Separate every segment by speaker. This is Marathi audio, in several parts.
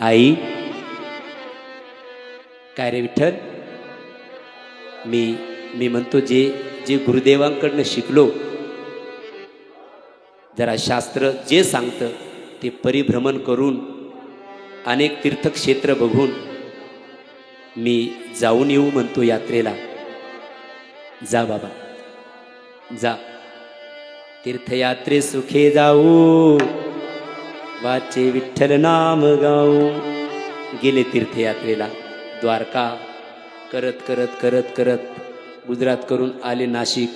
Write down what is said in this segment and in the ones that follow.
Speaker 1: आई काय रे विठ्ठल, मी म्हणतो जे जे गुरुदेवांकडनं शिकलो, जरा शास्त्र जे सांगतं ते परिभ्रमण करून अनेक तीर्थक्षेत्र बघून मी जाऊन येऊ म्हणतो यात्रेला. जा बाबा जा, तीर्थयात्रे सुखे जाऊ, वाचे विठ्ठल नाम गाऊ. गेले तीर्थयात्रेला. द्वारका करत करत करत करत गुजरात करून आले नाशिक.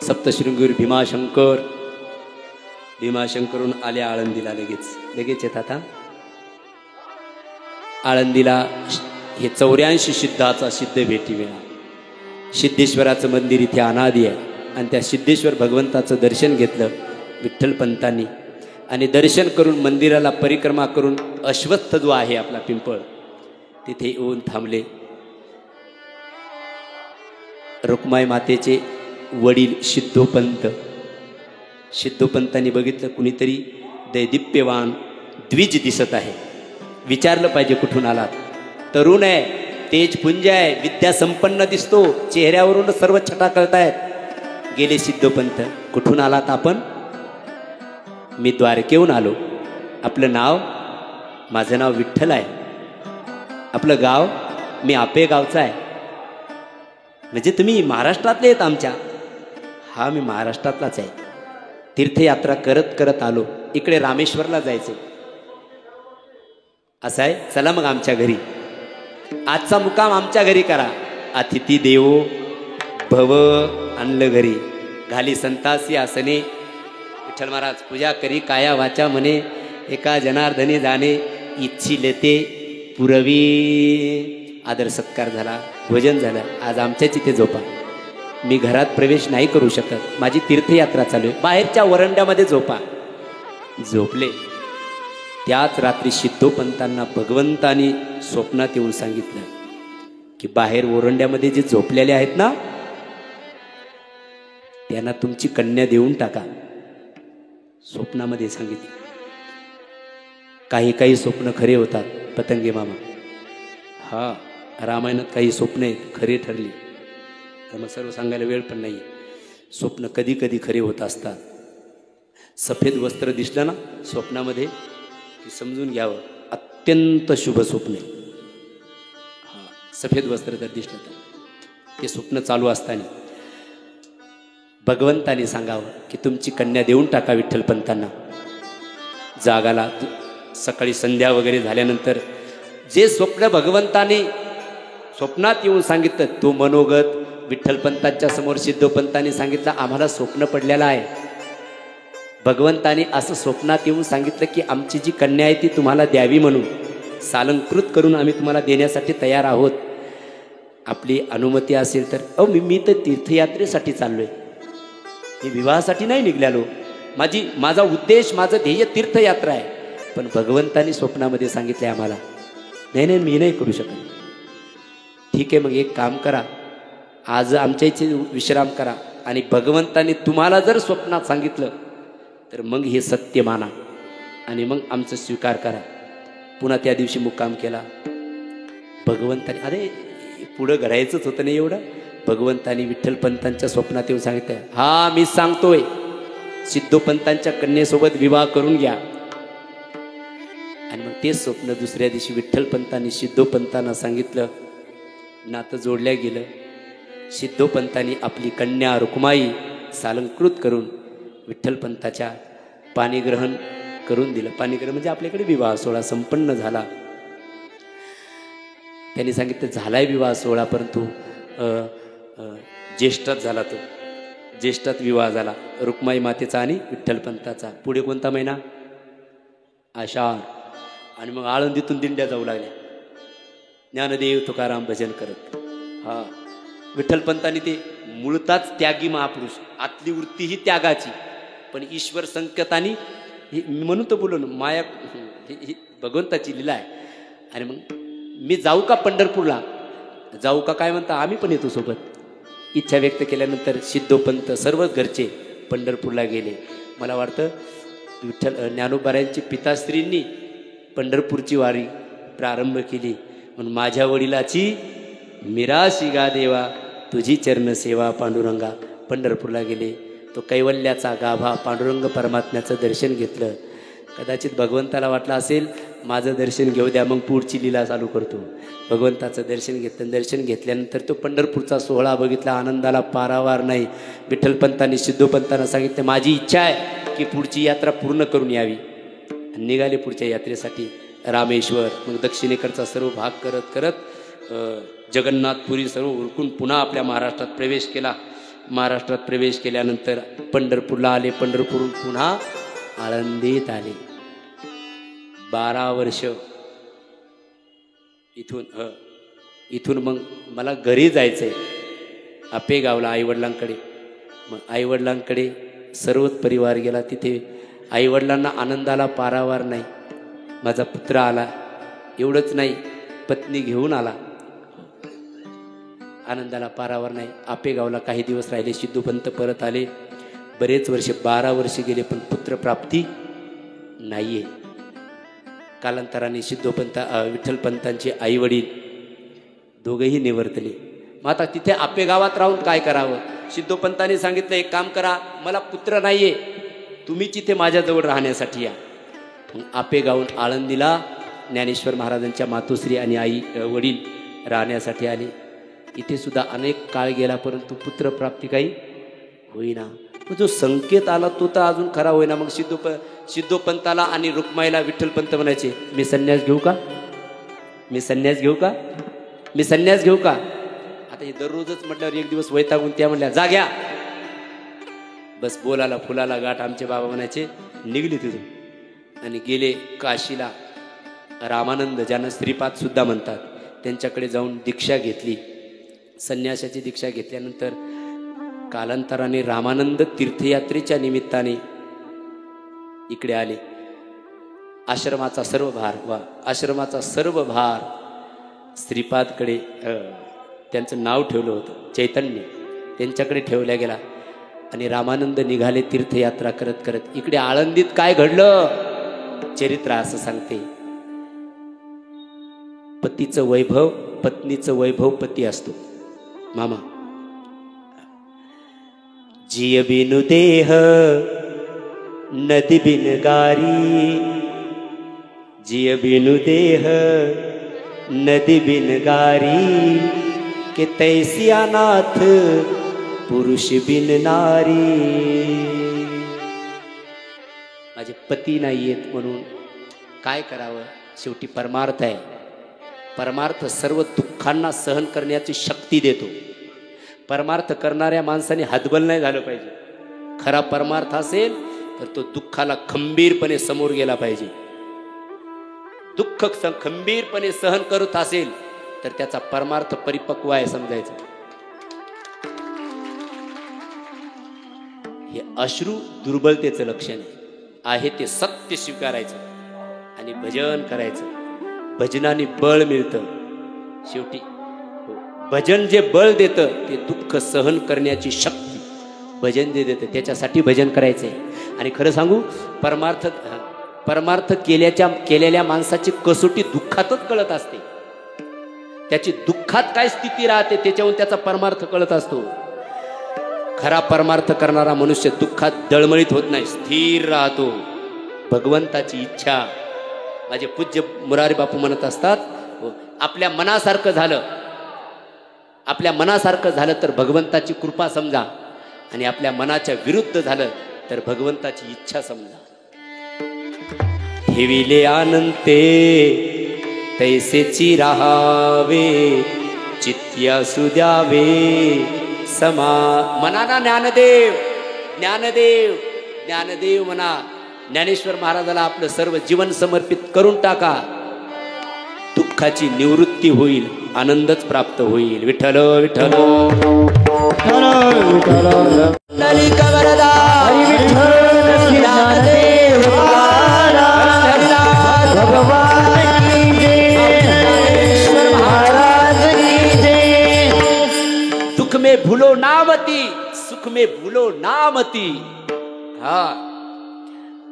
Speaker 1: सप्तशृंगीवर भीमाशंकर, भीमाशंकरून आले आळंदीला. लगेच येतात हा. आळंदीला हे 84 सिद्धाचा सिद्ध भेटी वेळा. सिद्धेश्वराचं मंदिर इथे अनादी आहे आणि त्या सिद्धेश्वर भगवंताचं दर्शन घेतलं विठ्ठलपंतांनी. आणि दर्शन करून मंदिराला परिक्रमा करून अश्वत्थ जो आहे आपला पिंपळ, तिथे येऊन थांबले. रुक्माई मातेचे वडील सिद्धोपंतांनी बघितलं कुणीतरी दैदिप्यवान द्विज दिसत आहे. विचारलं पाहिजे कुठून आलात. तरुण आहे, तेजपुंज आहे, विद्या संपन्न दिसतो, चेहऱ्यावरून सर्व छटा कळतायत. गेले सिद्धोपंत. कुठून आलात आपण? मी द्वारकेहून आलो. आपलं नाव? माझं नाव विठ्ठल आहे. आपलं गाव? मी आपे गावचा आहे. म्हणजे तुम्ही महाराष्ट्रातले आहेत आमच्या? हा, मी महाराष्ट्रातलाच आहे. तीर्थयात्रा करत करत आलो. इकडे रामेश्वरला जायचे. असं आहे, चला मग आमच्या घरी. आजचा मुक्काम आमच्या घरी करा. अतिथी देवो भव. आणलं घरी. घाली संतासी आसने. विठ्ठल महाराज पूजा करी काया वाचा म्हणे. एका जनार्दने जाणे इच्छी लेते पुरवी. आदर सत्कार झाला, भोजन झालं. आज आमच्याच इथे झोपा. मी घरात प्रवेश नाही करू शकत, माझी तीर्थयात्रा चालू आहे. बाहेरच्या वरंड्यामध्ये झोपा. झोपले. त्याच रात्री सिद्धोपंतांना भगवंतानी स्वप्नात येऊन सांगितलं की बाहेर ओरंड्यामध्ये जे झोपलेले आहेत ना, त्यांना तुमची कन्या देऊन टाका. स्वप्नामध्ये सांगितलं. काही काही स्वप्न खरे होतात पतंगे मामा. हा, रामायणात काही स्वप्न आहेत खरे ठरली. तर मग सर्व सांगायला वेळ पण नाही. स्वप्न कधी कधी खरे होत असतात. सफेद वस्त्र दिसलं ना स्वप्नामध्ये की समजून घ्यावं अत्यंत शुभ स्वप्न आहे. हा, सफेद वस्त्र जर दिसलं तर ते स्वप्न चालू असताना भगवंताने सांगावं की तुमची कन्या देऊन टाका विठ्ठलपंतांना. जागाला सकाळी संध्या वगैरे झाल्यानंतर जे स्वप्न भगवंताने स्वप्नात येऊन सांगितलं, तो मनोगत विठ्ठलपंतांच्या समोर सिद्धोपंतांनी सांगितलं. आम्हाला स्वप्न पडलेलं आहे. भगवंताने असं स्वप्नात येऊन सांगितलं की आमची जी कन्या आहे ती तुम्हाला द्यावी म्हणून सालंकृत करून आम्ही तुम्हाला देण्यासाठी तयार आहोत. आपली अनुमती असेल तर. मी तर तीर्थयात्रेसाठी चाललोय, मी विवाहासाठी नाही निघालो. माझा उद्देश, माझं ध्येय तीर्थयात्रा आहे. पण भगवंतानी स्वप्नामध्ये सांगितलंय आम्हाला. नाही, मी नाही करू शकत. ठीक आहे, मग एक काम करा, आज आमच्या इथे विश्राम करा आणि भगवंताने तुम्हाला जर स्वप्नात सांगितलं तर मग हे सत्य माना आणि मग आमचं स्वीकार करा. पुन्हा त्या दिवशी मुक्काम केला. भगवंताने, अरे पुढं घडायचंच होतं नाही एवढं. भगवंतानी विठ्ठलपंतांच्या स्वप्नात येऊन सांगितलं, हा मी सांगतोय, सिद्धोपंतांच्या कन्येसोबत विवाह करून घ्या. आणि मग तेच स्वप्न दुसऱ्या दिवशी विठ्ठलपंतांनी सिद्धोपंतांना सांगितलं. नातं जोडल्या गेलं. सिद्धोपंतांनी आपली कन्या रुक्माई सालंकृत करून विठ्ठलपंताच्या पाणीग्रहण करून दिलं. पाणीग्रहण म्हणजे आपल्याकडे विवाह सोहळा संपन्न झाला. त्यांनी सांगितलं झालाय विवाह सोहळा, परंतु ज्येष्ठात झाला. तो ज्येष्ठात विवाह झाला रुक्माई मातेचा आणि विठ्ठलपंताचा. पुढे कोणता महिना? आषाढ. आणि मग आळंदीतून दिंड्या जाऊ लागल्या ज्ञानदेव तुकाराम भजन करत. हा, विठ्ठलपंतांनी ते मूळताच त्यागी महापुरुष, आतली वृत्ती ही त्यागाची, पण ईश्वर संकेतानी म्हणून तर बोलून माया ही भगवंताची लीला आहे. आणि मग मी जाऊ का पंढरपूरला? जाऊ का काय म्हणता? आम्ही पण येतो सोबत. इच्छा व्यक्त केल्यानंतर सिद्धोपंत सर्वच घरचे पंढरपूरला गेले. मला वाटतं विठ्ठल ज्ञानोबारायांची पिताश्रींनी पंढरपूरची वारी प्रारंभ केली. म्हणून माझ्या वडिलाची मिराशी गा देवा, तुझी चरण सेवा पांडुरंगा. पंढरपूरला गेले. तो कैवल्याचा गाभा पांडुरंग परमात्म्याचं दर्शन घेतलं. कदाचित भगवंताला वाटलं असेल माझं दर्शन घेऊ द्या, मग पुढची लीला चालू करतो. भगवंताचं दर्शन घेतलं. दर्शन घेतल्यानंतर तो पंढरपूरचा सोहळा बघितला. आनंदाला पारावार नाही. विठ्ठलपंतांनी सिद्धोपंतांना सांगितलं माझी इच्छा आहे की पुढची यात्रा पूर्ण करून यावी. निघाले पुढच्या यात्रेसाठी. रामेश्वर, मग दक्षिणेकडचा सर्व भाग करत करत जगन्नाथपुरी सर्व उरकून पुन्हा आपल्या महाराष्ट्रात प्रवेश केला. महाराष्ट्रात प्रवेश केल्यानंतर पंढरपूरला आले. पंढरपूरहून पुन्हा आळंदीत आले. 12 वर्ष इथून मग मला घरी जायचं आहे आपेगावला आईवडिलांकडे. मग आईवडिलांकडे सर्वच परिवार गेला. तिथे आईवडिलांना आनंदाला पारावार नाही. माझा पुत्र आला, एवढंच नाही पत्नी घेऊन आला. आनंदाला पारावार नाही. आपेगावला काही दिवस राहिले. सिद्धोपंत परत आले. बरेच वर्ष 12 वर्ष गेले पण पुत्रप्राप्ती नाहीये. कालांतराने सिद्धोपंत विठ्ठलपंतांचे आई वडील दोघेही निवर्तले. मग आता तिथे आपेगावात राहून काय करावं. सिद्धोपंतांनी सांगितलं एक काम करा, मला पुत्र नाहीये, तुम्हीच इथे माझ्याजवळ राहण्यासाठी या. मग आपेगावून आळंदीला ज्ञानेश्वर महाराजांच्या मातोश्री आणि आई वडील राहण्यासाठी आले. इथे सुद्धा अनेक काळ गेला परंतु पुत्रप्राप्ती काही होईना. जो संकेत आला तो तर अजून खरा होईना. मग सिद्धोपंताला आणि रुक्माईला विठ्ठलपंत म्हणायचे मी संन्यास घेऊ का, मी संन्यास घेऊ का, मी संन्यास घेऊ का. आता हे दररोजच म्हटल्यावर एक दिवस वैतागून त्या म्हणल्या जा घ्या. बस बोलाला फुलाला गाठ. आमचे बाबा म्हणायचे निघले तिथून आणि गेले काशीला. रामानंद ज्यांना श्रीपाद सुद्धा म्हणतात त्यांच्याकडे जाऊन दीक्षा घेतली. संन्यासाची दीक्षा घेतल्यानंतर कालांतराने रामानंद तीर्थयात्रेच्या निमित्ताने इकडे आले. आश्रमाचा सर्व भार श्रीपादकडे त्यांचं नाव ठेवलं होतं चैतन्य, त्यांच्याकडे ठेवल्या गेला. आणि रामानंद निघाले तीर्थयात्रा करत करत. इकडे आळंदीत काय घडलं चरित्र असं सांगते. पतीचं वैभव पत्नीचं वैभव पती असतो मामा. जिय बिनु देह नदी बिन गारी, जिय बिनु देह नदी बिन गारी, के तैसी अनाथ पुरुष बिन नारी. माझे पती नाही आहेत म्हणून काय करावं. शेवटी परमार्थ आहे. परमार्थ सर्व दुःखांना सहन करण्याची शक्ती देतो. परमार्थ करणाऱ्या माणसाने हतबल नाही झालं पाहिजे. खरा परमार्थ असेल तर तो दुःखाला खंबीरपणे समोर गेला पाहिजे. दुःख खंबीरपणे सहन करत असेल तर त्याचा परमार्थ परिपक्व आहे समजायचं. हे अश्रू दुर्बलतेचं लक्षण आहे. ते सत्य स्वीकारायचं आणि भजन करायचं. भजनाने बळ मिळतं. शेवटी भजन जे बळ देतं ते दुःख सहन करण्याची शक्ती भजन जे देतं. त्याच्यासाठी भजन करायचंय. आणि खरं सांगू परमार्थ केलेल्या माणसाची कसोटी दुःखातच कळत असते. त्याची दुःखात काय स्थिती राहते त्याच्याहून त्याचा परमार्थ कळत असतो. खरा परमार्थ करणारा मनुष्य दुःखात दळमळीत होत नाही, स्थिर राहतो. भगवंताची इच्छा. माझे पूज्य मुरारी बापू म्हणत असतात आपल्या मनासारखं झालं, आपल्या मनासारखं झालं तर भगवंताची कृपा समजा, आणि आपल्या मनाच्या विरुद्ध झालं तर भगवंताची इच्छा समजा. ठेविले अनंते तैसेची राहावे, चित्त्या सुद्यावे समा. मनाना ज्ञानदेव ज्ञानदेव ज्ञानदेव म्हणा. ज्ञानेश्वर महाराजाला आपलं सर्व जीवन समर्पित करून टाका. दुःखाची निवृत्ती होईल, आनंदच प्राप्त होईल. विठ्ठल विठ्ठल दुख में भूलो नामती, सुख में भूलो नामती. हा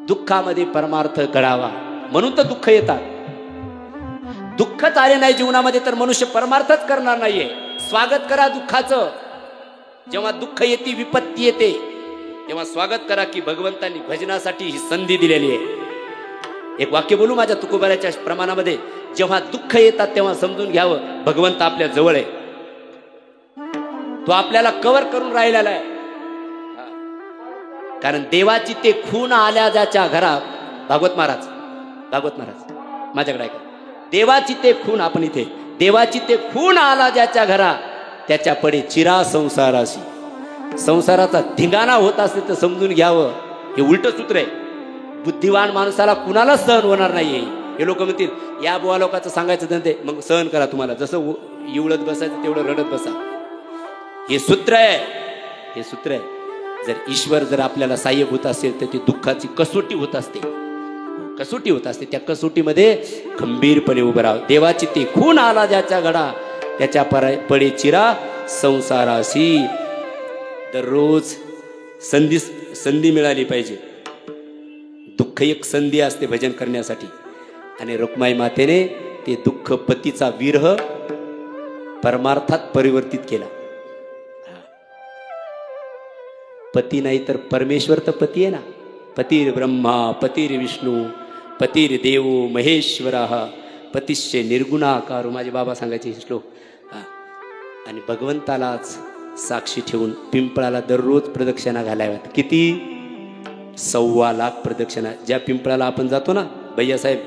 Speaker 1: दुःखामध्ये परमार्थ घडावा म्हणून तर दुःख येतात. दुःखच आले नाही जीवनामध्ये तर मनुष्य परमार्थच करणार नाहीये. स्वागत करा दुःखाचं. जेव्हा दुःख येते, विपत्ती येते, तेव्हा स्वागत करा की भगवंतांनी भजनासाठी ही संधी दिलेली आहे. एक वाक्य बोलू माझ्या तुकोबाराच्या प्रमाणामध्ये, जेव्हा दुःख येतात तेव्हा समजून घ्यावं भगवंत आपल्या जवळ आहे. तो आपल्याला कव्हर करून राहिलेला आहे. कारण देवाची ते खून आल्या ज्याच्या घरात, भागवत महाराज माझ्याकडे ऐका, देवाची ते खून, आपण इथे, देवाची ते खून आला ज्याच्या घरा, त्याच्या पडे चिरा संसाराशी. संसाराचा धिंगाणा होत असेल तर समजून घ्यावं हे उलट सूत्र आहे. बुद्धिवान माणसाला कुणालाच सहन होणार नाहीये. हे लोक म्हणतील या बुवा लोकांचं सांगायचं धंदे, मग सहन करा, तुम्हाला जसं इवळत बसायचं तेवढं रडत बसा. हे सूत्र आहे. जर ईश्वर जर आपल्याला सहाय्यभूत असेल तर ती दुःखाची कसोटी होत असते. त्या कसोटीमध्ये खंबीरपणे उभं राहावं. देवाची ती खून आला ज्याच्या घडा, त्याच्या पडे चिरा संसाराशी. दररोज संधी मिळाली पाहिजे. दुःख एक संधी असते भजन करण्यासाठी. आणि रुक्माई मातेने ते दुःख पतीचा विरह परमार्थात परिवर्तित केला. पती नाही तर परमेश्वर तर पती आहे ना. पतीर ब्रह्मा पतीर विष्णू पतीर देव महेश्वरा पतिश्चे निर्गुणाकार, माझे बाबा सांगायचे श्लोक. आणि भगवंतालाच साक्षी ठेवून पिंपळाला दररोज प्रदक्षिणा घालाव्यात. किती? 1.25 लाख प्रदक्षिणा. ज्या पिंपळाला आपण जातो ना भैयासाहेब,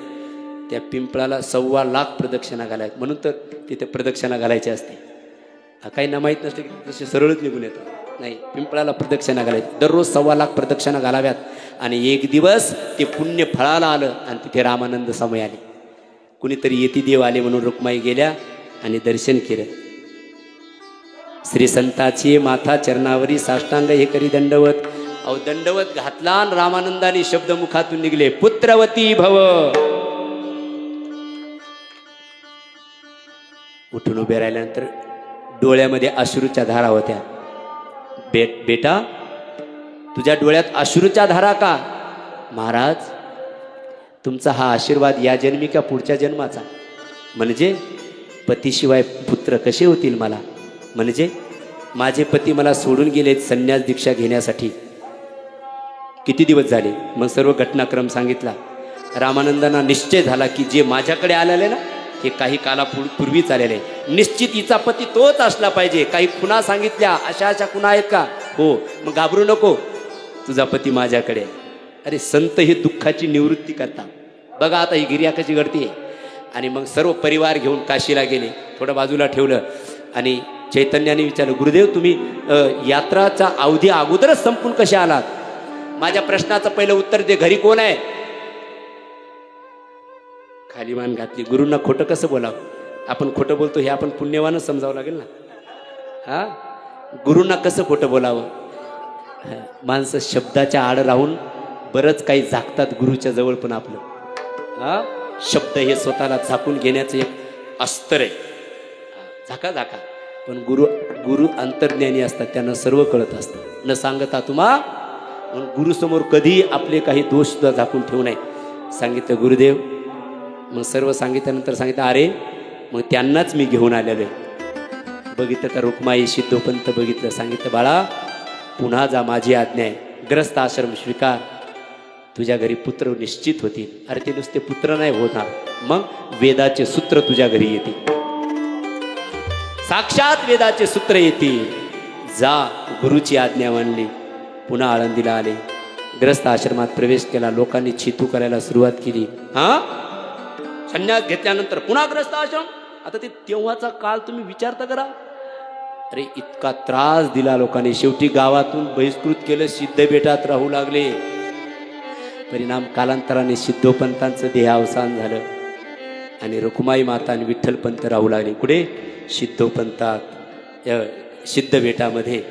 Speaker 1: त्या पिंपळाला 1.25 लाख प्रदक्षिणा घालाव्यात. म्हणून तर तिथे प्रदक्षिणा घालायची असते. काही ना माहीत नसते की तसे सरळच निघून येतात. नाही, पिंपळाला प्रदक्षिणा घालायची. दररोज 1.25 लाख प्रदक्षिणा घालाव्यात. आणि एक दिवस ते पुण्य फळाला आलं आणि तिथे रामानंद समय आले. कुणीतरी येती देव आले म्हणून रुक्माई गेल्या आणि दर्शन केलं. श्री संताची माथा चरणावरी साष्टांग हे करी दंडवत. अहो दंडवत घातला आणि रामानंदाने शब्द मुखातून निघले, पुत्रवती भव. उठून उभे राहिल्यानंतर डोळ्यामध्ये अश्रूच्या धारा होत्या. बेटा तुझ्या डोळ्यात अश्रूच्या धारा का? महाराज तुमचा हा आशीर्वाद या जन्मी का पुढच्या जन्माचा? म्हणजे पतीशिवाय पुत्र कसे होतील मला? म्हणजे माझे पती मला सोडून गेलेत संन्यास दीक्षा घेण्यासाठी. किती दिवस झाले? मग सर्व घटनाक्रम सांगितला. रामानंदांना निश्चय झाला की जे माझ्याकडे आलेले ना हे काही कालापूर्वीच आलेले. निश्चित हिचा पती तोच असला पाहिजे. काही खुणा सांगितल्या, अशा खुणा आहेत का? हो. मग घाबरू नको, तुझा पती माझ्याकडे. अरे संत हे दुःखाची निवृत्ती करतात. बघा आता ही गिर्या कशी घडते. आणि मग सर्व परिवार घेऊन काशीला गेले. थोडं बाजूला ठेवलं आणि चैतन्याने विचारलं, गुरुदेव तुम्ही यात्राचा अवधी अगोदरच संपून कसे आलात? माझ्या प्रश्नाचं पहिलं उत्तर दे, घरी कोण आहे? खाली मान घातली. गुरूंना खोटं कसं बोलावं? आपण खोटं बोलतो हे आपण पुण्यवानच समजावं लागेल ना. हा, गुरूंना कसं खोटं बोलावं? माणसं शब्दाच्या आड राहून बरंच काही झाकतात गुरुच्या जवळ. पण आपलं शब्द हे स्वतःला झाकून घेण्याचं एक अस्त्र आहे. झाका. पण गुरु अंतर्ज्ञानी असतात, त्यांना सर्व कळत असतं. न सांगता तुम्हा गुरुसमोर कधी आपले काही दोष सुद्धा झाकून ठेवू नये. सांगितलं गुरुदेव. मग सर्व सांगितल्यानंतर सांगितलं, अरे मग त्यांनाच मी घेऊन आलेलो आहे. बघितलं तर रुक्माई सिद्धोपंत बघितलं. सांगितलं, बाळा पुन्हा जा, माझी आज्ञा आहे. ग्रस्त आश्रम स्वीकार. तुझ्या घरी पुत्र निश्चित होतील. अरे ते नुसते पुत्र नाही होणार, मग वेदाचे सूत्र तुझ्या घरी येतील. साक्षात वेदाचे सूत्र येतील. जा, गुरुची आज्ञा मानली. पुन्हा आळंदीला आले. ग्रस्त आश्रमात प्रवेश केला. लोकांनी छितू करायला सुरुवात केली. संन्यास घेतल्यानंतर पुन्हा ग्रस्त आश्रम. आता ते तेव्हाचा काळ तुम्ही विचारता करा. अरे इतका त्रास दिला लोकांनी. शेवटी गावातून बहिष्कृत केलं. सिद्ध बेटात राहू लागले. परिणाम कालांतराने सिद्धोपंतांचं देहावसान झालं आणि रुक्माई माता आणि विठ्ठलपंत राहू लागले. कुठे? सिद्धोपंतात, सिद्ध बेटामध्ये.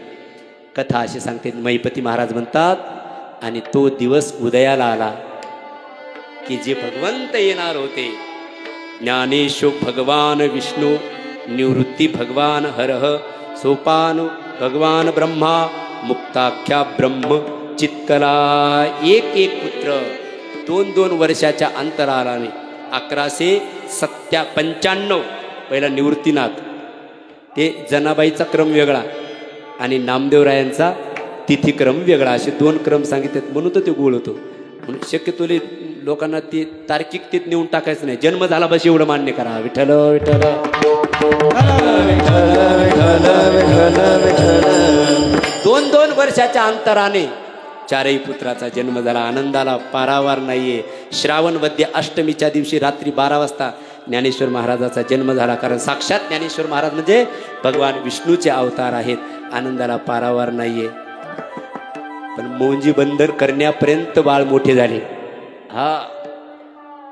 Speaker 1: कथा अशी सांगते, महिपती महाराज म्हणतात, आणि तो दिवस उदयाला आला की जे भगवंत येणार होते. ज्ञानेशो भगवान विष्णू, निवृत्ती भगवान हरह, सोपान भगवान ब्रह्मा, मुक्ताख्या ब्रह्म चित्कला एक एक पुत्र 2-2 वर्षाच्या अंतराळाने 1195 पहिला निवृत्तीनाथ, ते जनाबाईचा क्रम वेगळा आणि नामदेवरायांचा तिथीक्रम वेगळा, असे 2 क्रम सांगितले म्हणून तो ते गोळ होतो. म्हणून शक्यतो लोकांना ते तार्किकतेत नेऊन टाकायचं नाही. जन्म झाला बस एवढं मान्य करा. विठ्ठल विठ्ठल 2-2 वर्षाच्या अंतराने 4ही पुत्राचा जन्म झाला. आनंदाला पारावार नाहीये. श्रावण वद्य अष्टमीच्या दिवशी रात्री 12 वाजता ज्ञानेश्वर महाराजाचा जन्म झाला. कारण साक्षात ज्ञानेश्वर महाराज म्हणजे भगवान विष्णूचे अवतार आहेत. आनंदाला पारावार नाहीये. पण मौंजी बंदर करण्यापर्यंत बाळ मोठे झाले.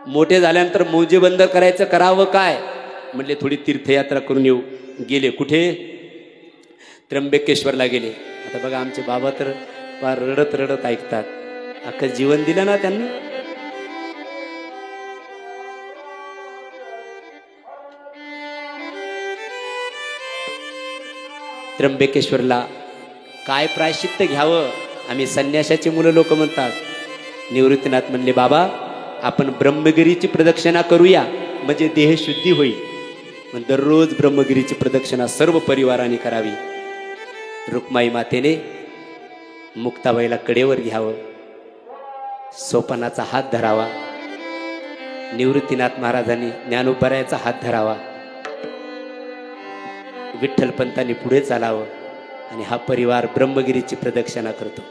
Speaker 1: मोठे झाल्यानंतर मौंजी बंदर करायचं करावं काय म्हटले, थोडी तीर्थयात्रा करून येऊ. गेले कुठे? त्र्यंबकेश्वरला गेले. आता बघा आमचे बाबा तर फार रडत रडत ऐकतात. अख्खं जीवन दिलं ना त्यांनी. त्र्यंबकेश्वरला काय प्रायश्चित्त घ्यावं? आम्ही संन्यासाची मुलं लोक म्हणतात. निवृत्तीनाथ म्हणले, बाबा आपण ब्रह्मगिरीची प्रदक्षिणा करूया म्हणजे देह शुद्धी होईल. पण दररोज ब्रह्मगिरीची प्रदक्षिणा सर्व परिवाराने करावी. रुक्माई मातेने मुक्ताबाईला कडेवर घ्यावं, सोपानाचा हात धरावा. निवृत्तीनाथ महाराजांनी ज्ञानोबरायाचा हात धरावा. विठ्ठलपंतांनी पुढे चालावं आणि हा परिवार ब्रह्मगिरीची प्रदक्षिणा करतो.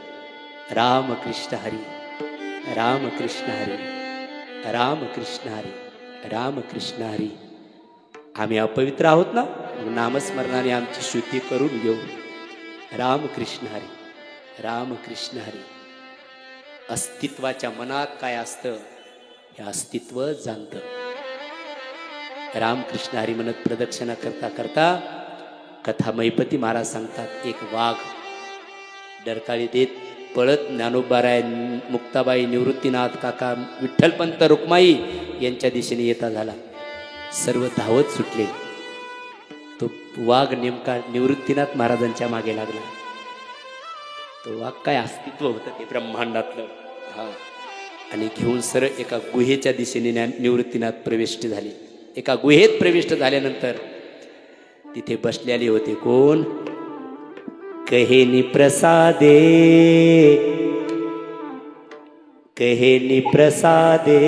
Speaker 1: राम कृष्ण हरी, राम कृष्ण हरी, राम कृष्ण हरी, राम कृष्ण हरी. आम्ही अपवित्र आहोत ना, नामस्मरणाने आमची शुद्धी करून घेऊ. राम कृष्ण हरी, राम कृष्ण हरी. अस्तित्वाच्या मनात काय असतं हे अस्तित्व जाणतं. रामकृष्ण हरी म्हणत प्रदक्षिणा करता करता कथा मैपती महाराज सांगतात, एक वाघ डरकाळी देत पळत ज्ञानोबाराय, मुक्ताबाई, निवृत्तीनाथ काका, विठ्ठलपंत, रुक्माई यांच्या दिशेने येता झाला. सर्व धावत सुटले. तो वाघ नेमका निवृत्तीनाथ महाराजांच्या मागे लागला. तो वाघ काय अस्तित्व होतं ते ब्रह्मांडातलं. आणि घेऊन सरळ एका गुहेच्या दिशेने निवृत्तीनाथ प्रविष्ट झाले. एका गुहेत प्रविष्ट झाल्यानंतर तिथे बसलेले होते कोण? कहेनी प्रसादे, कहेनी प्रसादे.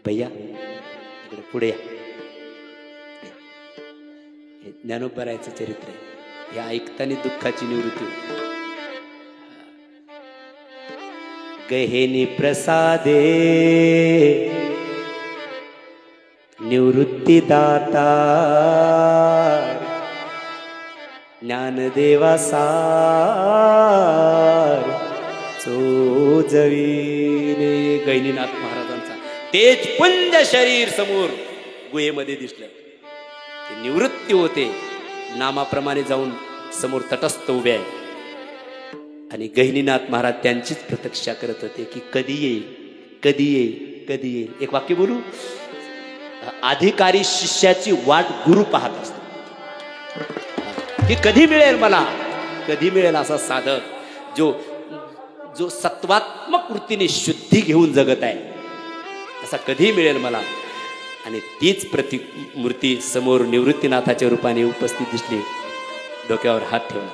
Speaker 1: भैया इकडे पुढे या. ज्ञानोबरायचं चरित्र आहे. हे ऐकताना दुःखाची निवृत्ती होती. गहेनी प्रसादे निवृत्ती दाता ज्ञानदेवा सार चोजवीने. गहिनीनाथ महाराजांचा तेज पुंज शरीर समोर गुहेमध्ये दिसलं. ते निवृत्ती होते. नामाप्रमाणे जाऊन समोर तटस्थ उभे आहे. आणि गहिनीनाथ महाराज त्यांचीच प्रतीक्षा करत होते की कधी येईल, कधी येईल, कधी येईल. एक वाक्य बोलू. अधिकारी शिष्याची वाट गुरु पाहत असतो की कधी मिळेल मला, कधी मिळेल असा साधक जो जो सत्वात्मक वृत्तीने शुद्धी घेऊन जगत आहे, असा कधी मिळेल मला. आणि तीच प्रतिमूर्ती समोर निवृत्तीनाथाच्या रूपाने उपस्थित दिसली. डोक्यावर हात ठेवला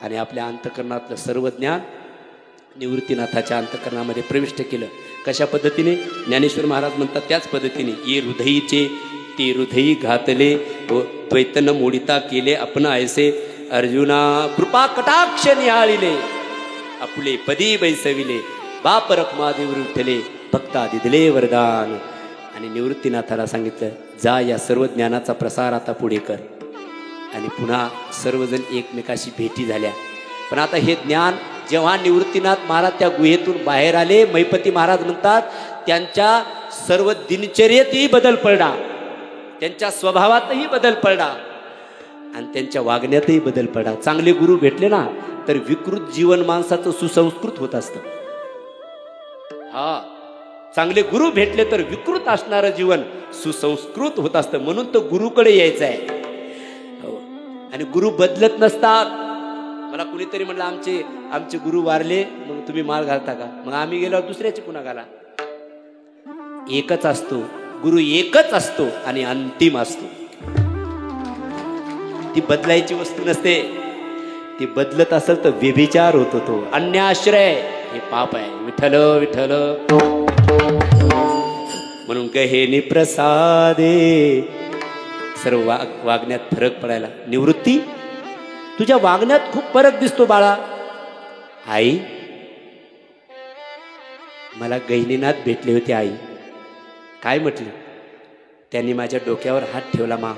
Speaker 1: आणि आपल्या अंतकरणातलं सर्व ज्ञान निवृत्तीनाथाच्या अंतकरणामध्ये प्रविष्ट केलं. कशा पद्धतीने? ज्ञानेश्वर महाराज म्हणतात त्याच पद्धतीने. ये हृदयीचे ते हृदयी घातले व द्वैतन मोडिता केले आपण ऐसे. अर्जुना कृपा कटाक्ष निहाळिले आपुले पदी बैसविले. बाप रखमादेव विठ्ठले भक्ता दिदले वरदान. आणि निवृत्तीनाथाला सांगितलं, जा या सर्व ज्ञानाचा प्रसार आता पुढे कर. आणि पुन्हा सर्वजण एकमेकाशी भेटी झाल्या. पण आता हे ज्ञान जेव्हा निवृत्तीनाथ महाराज त्या गुहेतून बाहेर आले, मैपती महाराज म्हणतात त्यांच्या सर्व दिनचर्येतही बदल पडला, त्यांच्या स्वभावातही बदल पडला आणि त्यांच्या वागण्यातही बदल पडला. चांगले गुरु भेटले ना तर विकृत जीवन माणसाचं सुसंस्कृत होत असतं. चांगले गुरु भेटले तर विकृत असणारं जीवन सुसंस्कृत होत असतं. म्हणून तो गुरुकडे यायचं आहे. आणि गुरु बदलत नसतात. मला कुणीतरी म्हणलं आमचे गुरु वारले, मग तुम्ही माळ घालता का? मग आम्ही गेल्यावर दुसऱ्याची पुन्हा घाला. एकच असतो गुरु, एकच असतो आणि अंतिम असतो. ती बदलायची वस्तू नसते. ती बदलत असेल तर व्यभिचार होतो. तो अन्याश्रय हे पाप आहे. विठ्ठल विठ्ठल. म्हणून गहेनी प्रसादे. सर्व वागण्यात फरक पडायला. निवृत्ती, तुझ्या वागण्यात खूप फरक दिसतो बाळा. आई, मला गहिनीनाथ भेटले होते. आई काय म्हटले? त्यांनी माझ्या डोक्यावर हात ठेवला मा,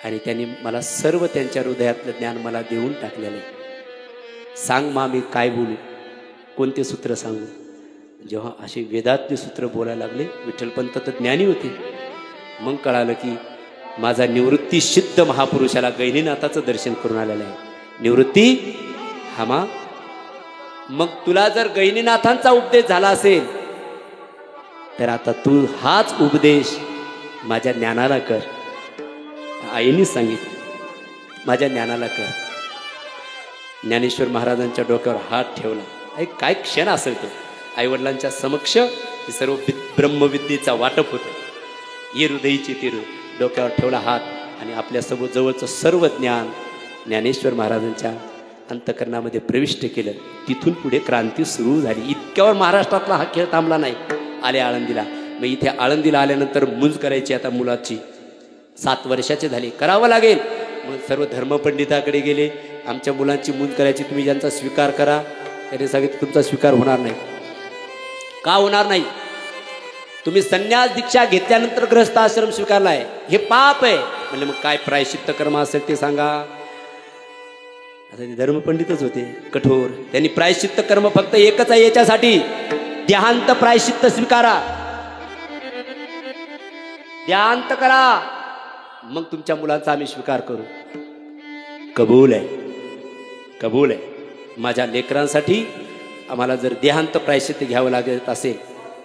Speaker 1: आणि त्यांनी मला सर्व त्यांच्या हृदयातलं ज्ञान मला देऊन टाकलेलं आहे. सांग मा, मी काय बोलू, कोणते सूत्र सांगू? जेव्हा असे वेदातले सूत्र बोलायला लागले, विठ्ठलपंत तर ज्ञानी होते, मग कळालं की माझा निवृत्ती सिद्ध महापुरुषाला गहिनीनाथाचं दर्शन करून आलेलं आहे. निवृत्ती हा मा, मग तुला जर गहिनीनाथांचा उपदेश झाला असेल तर आता तू हाच उपदेश माझ्या ज्ञानाला कर. आईने सांगितलं, माझ्या ज्ञानाला कर. ज्ञानेश्वर महाराजांच्या डोक्यावर हात ठेवला. काय क्षण असेल तो. आईवडिलांच्या समक्ष हे सर्व ब्रह्मविद्येचा वाटप होतं. ये हृदयीचे तीर, डोक्यावर ठेवला हात, आणि आपल्या सोबत जवळचं सर्व ज्ञान ज्ञानेश्वर महाराजांच्या अंतकरणामध्ये प्रविष्ट केलं. तिथून पुढे क्रांती सुरू झाली. इतक्यावर महाराष्ट्रातला हा खेळ थांबला नाही. आले आळंदीला. मग इथे आळंदीला आल्यानंतर मुंज करायची आता मुलाची. 7 वर्षाचे झाले, करावं लागेल. मग सर्व धर्मपंडिताकडे गेले. आमच्या मुलांची मुंज करायची, तुम्ही ज्यांचा स्वीकार करा. त्याने सांगितलं तुमचा स्वीकार होणार नाही. का होणार नाही? तुम्ही संन्यास दीक्षा घेतल्यानंतर गृहस्थ आश्रम स्वीकारला आहे, हे पाप आहे. म्हणजे मग काय प्रायश्चित्त कर्म असेल ते सांगा. आता ते धर्मपंडितच होते कठोर. त्यांनी प्रायश्चित्त कर्म फक्त एकच आहे याच्यासाठी, देहांत प्रायश्चित्त स्वीकारा, देहांत करा, मग तुमच्या मुलांचा आम्ही स्वीकार करू. कबूल आहे, कबूल आहे. माझ्या लेकरांसाठी आम्हाला जर देहांत प्रायश्चित्त घ्यावं लागत असेल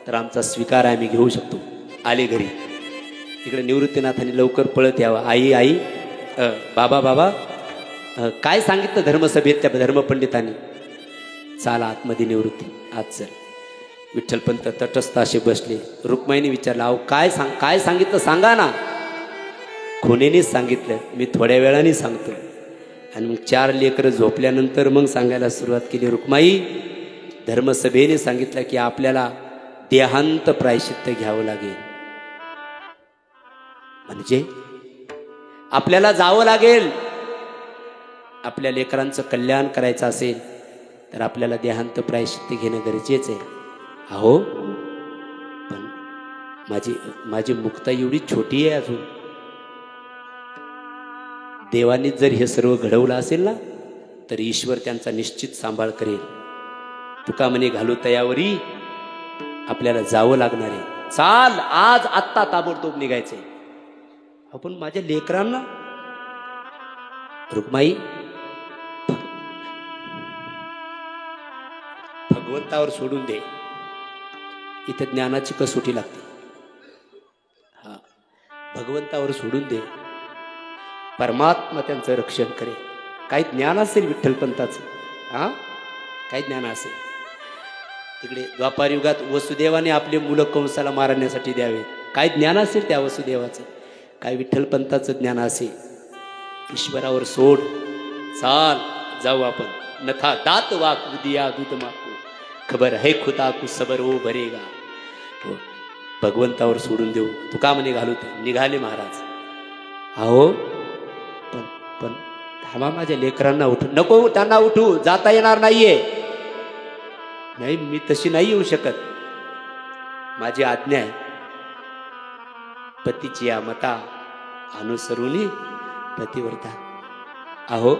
Speaker 1: तर आमचा स्वीकार आम्ही घेऊ शकतो. आले घरी. इकडे निवृत्तीनाथांनी लवकर पळत यावं. आई आई, बाबा बाबा, काय सांगितलं धर्मसभेत त्या धर्मपंडितांनी? चाला आतमध्ये निवृत्ती, आज चल. विठ्ठलपंत तटस्थ असे बसले. रुक्माईने विचारलं, अहो काय सांगितलं सांगा ना. खुनेनेच सांगितलं, मी थोड्या वेळाने सांगतो. आणि मग 4 लेकरं झोपल्यानंतर मग सांगायला सुरुवात केली. रुक्माई, धर्मसभेने सांगितलं की आपल्याला देहांत प्रायश्चित्त घ्यावं लागेल. म्हणजे आपल्याला जावं लागेल. आपल्या लेकरांचं कल्याण करायचं असेल तर आपल्याला देहांत प्रायश्चित्त घेणं गरजेचं आहे. अहो, पण माझी मुक्ता एवढी छोटी आहे अजून. देवानी जर हे सर्व घडवलं असेल ना, तर ईश्वर त्यांचा निश्चित सांभाळ करेल. तुका म्हणे घालू तयावरी, आपल्याला जावं लागणार आहे. चाल, आज आत्ता ताबडतोब निघायचंय. आपण माझ्या लेकरांना, रुक्माई, भगवंतावर सोडून दे. इथे ज्ञानाची कसोटी लागते. हा, भगवंतावर सोडून दे. परमात्मा त्यांचं रक्षण करेल. काही ज्ञान असेल विठ्ठलपंताचं, हा, काही ज्ञान असेल. तिकडे द्वापार युगात वसुदेवाने आपले मुलं कंसाला मारण्यासाठी द्यावे. काय ज्ञान असेल त्या वसुदेवाचं, काय विठ्ठलपंताचं ज्ञान असेल. ईश्वरावर सोड. चाल, जाऊ आपण. नथा दात वाक उदिया दूध माकू, खबर है खुदा कु सबर ओ भरेगा. भगवंतावर सोडून देऊ. तुका म्हणे घालू ते. निघाले महाराज. अहो, पण थांबा, माझ्या लेकरांना उठू नको. त्यांना उठू, जाता येणार नाहीये. नाही, मी तशी नाही येऊ शकत. माझी आज्ञा आहे. पतीची या मता अनुसरुनी पतिव्रता. अहो,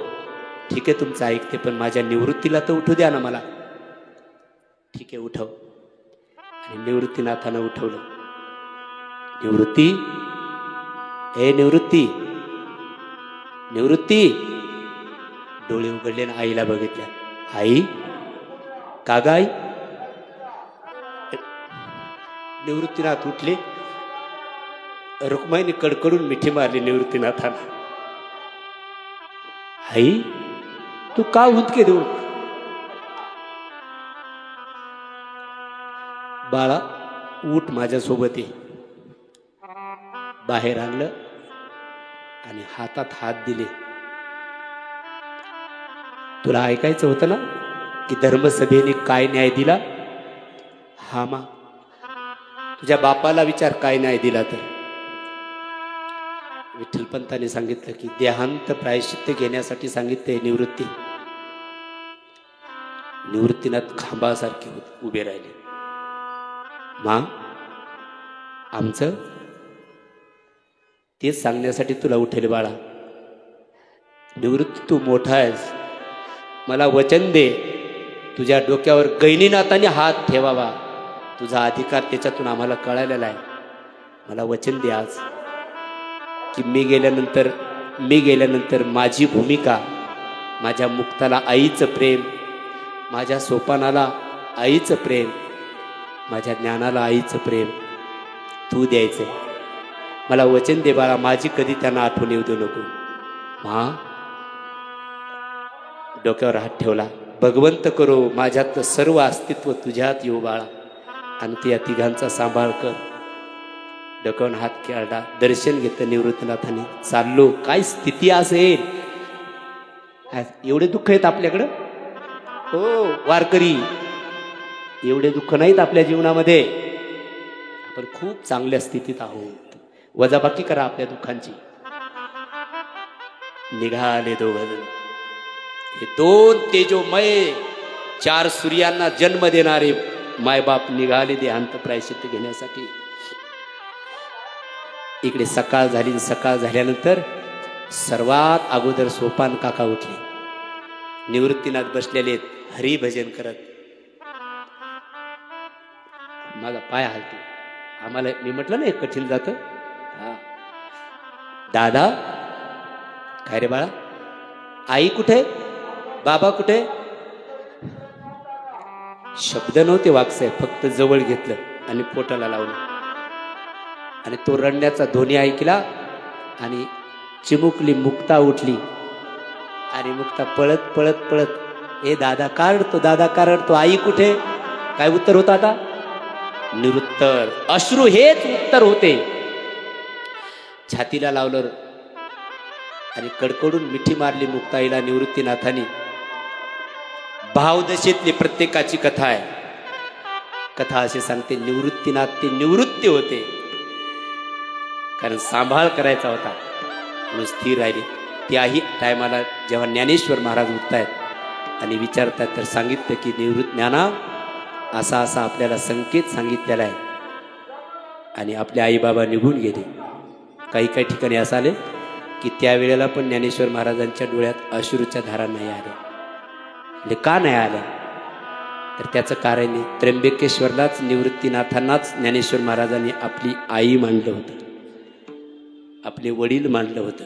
Speaker 1: ठीक आहे, तुमचं ऐकते, पण माझ्या निवृत्तीला तर उठू द्या ना मला. ठीक आहे, उठव. आणि निवृत्तीनाथानं उठवलं. निवृत्ती, ए निवृत्ती, निवृत्ती. डोळे उघडले ना आईला बघितल्या. आई, का ग आई? निवृत्तीनाथ उठले. रुक्माईने कडकडून मिठी मारली निवृत्तीनाथाला. आई, तू का हुंदके देऊ? बाळा उठ माझ्यासोबत ये. बाहेर आणलं आणि हातात हात दिले. तुला ऐकायचं होतं ना की धर्मसभेने काय न्याय दिला? हा मा, तुझ्या बापाला विचार काय न्याय दिला तर. विठ्ठलपंतांनी सांगितलं की देहांत प्रायश्चित्त घेण्यासाठी सांगितले. निवृत्तीनाथ खांबासारखे उभे राहिले. मा, आमचं तेच सांगण्यासाठी तुला उठेल बाळा. निवृत्ती तू मोठा आहेस, मला वचन दे तुझ्या डोक्यावर गैनीनाथाने हात ठेवावा. तुझा अधिकार त्याच्यातून आम्हाला कळालेला आहे. मला वचन दे आज की मी गेल्यानंतर माझी भूमिका, माझ्या मुक्ताला आईचं प्रेम, माझ्या सोपानाला आईचं प्रेम, माझ्या ज्ञानाला आईचं प्रेम तू द्यायचं. मला वचन दे बाळा, माझी कधी त्यांना आठवण येऊ देऊ नको. मा, डोक्यावर हात ठेवला. भगवंत करो माझ्यात सर्व अस्तित्व तुझ्यात येऊ बाळा, आणि ते या तिघांचा सांभाळ कर. डोक्यावर हात खेळला. दर्शन घेतलं निवृत्तीनाथांनी. चाललो. काय स्थिती असेल, एवढे दुःख आहेत आपल्याकडं हो वारकरी, एवढे दुःख नाहीत आपल्या जीवनामध्ये. आपण खूप चांगल्या स्थितीत आहोत. वजाबाकी करा आपल्या दुःखांची. निघाले दोघं. हे दोन तेजोमय 4 सूर्यांना जन्म देणारे मायबाप निघाले देहांत प्रायश्चित्त घेण्यासाठी. इकडे सकाळ झाली. सकाळ झाल्यानंतर सर्वात अगोदर सोपान काका उठले. निवृत्तीनाथ बसलेले हरिभजन करत. माझा पाय हलतो. आम्हाला, मी म्हटलं ना कठीण जातं. दादा, काय रे बाळा, आई कुठे, बाबा कुठे? शब्द नव्हते वागसाहेब, फक्त जवळ घेतलं आणि पोटाला लावलं. आणि तो रडण्याचा ध्वनी ऐकला आणि चिमुकली मुक्ता उठली. आणि मुक्ता पळत पळत पळत, ए दादा का रडतो, दादा का रडतो, आई कुठे? काय उत्तर होतं आता? निरुत्तर. अश्रू हेच उत्तर होते. छातीला लावलं आणि कडकडून मिठी मारली मुक्ताईला निवृत्तीनाथांनी. भावदशेतली प्रत्येकाची कथा आहे. कथा असे सांगते, निवृत्तीनाथ ते निवृत्ती होते कारण सांभाळ करायचा होता म्हणून स्थिर राहिले. त्याही टायमाला जेव्हा ज्ञानेश्वर महाराज उठतायत आणि विचारतात तर सांगितलं की ज्ञाना असा असा आपल्याला संकेत सांगितलेला आहे. आणि आपले आईबाबा निघून गेले. काही काही ठिकाणी असं आले की त्यावेळेला पण ज्ञानेश्वर महाराजांच्या डोळ्यात अश्रूच्या धारा नाही आल्या. म्हणजे का नाही आल्या? तर त्याचं कारण त्र्यंबकेश्वरलाच निवृत्तीनाथांनाच ज्ञानेश्वर महाराजांनी आपली आई मानलं होतं, आपले वडील मानलं होतं.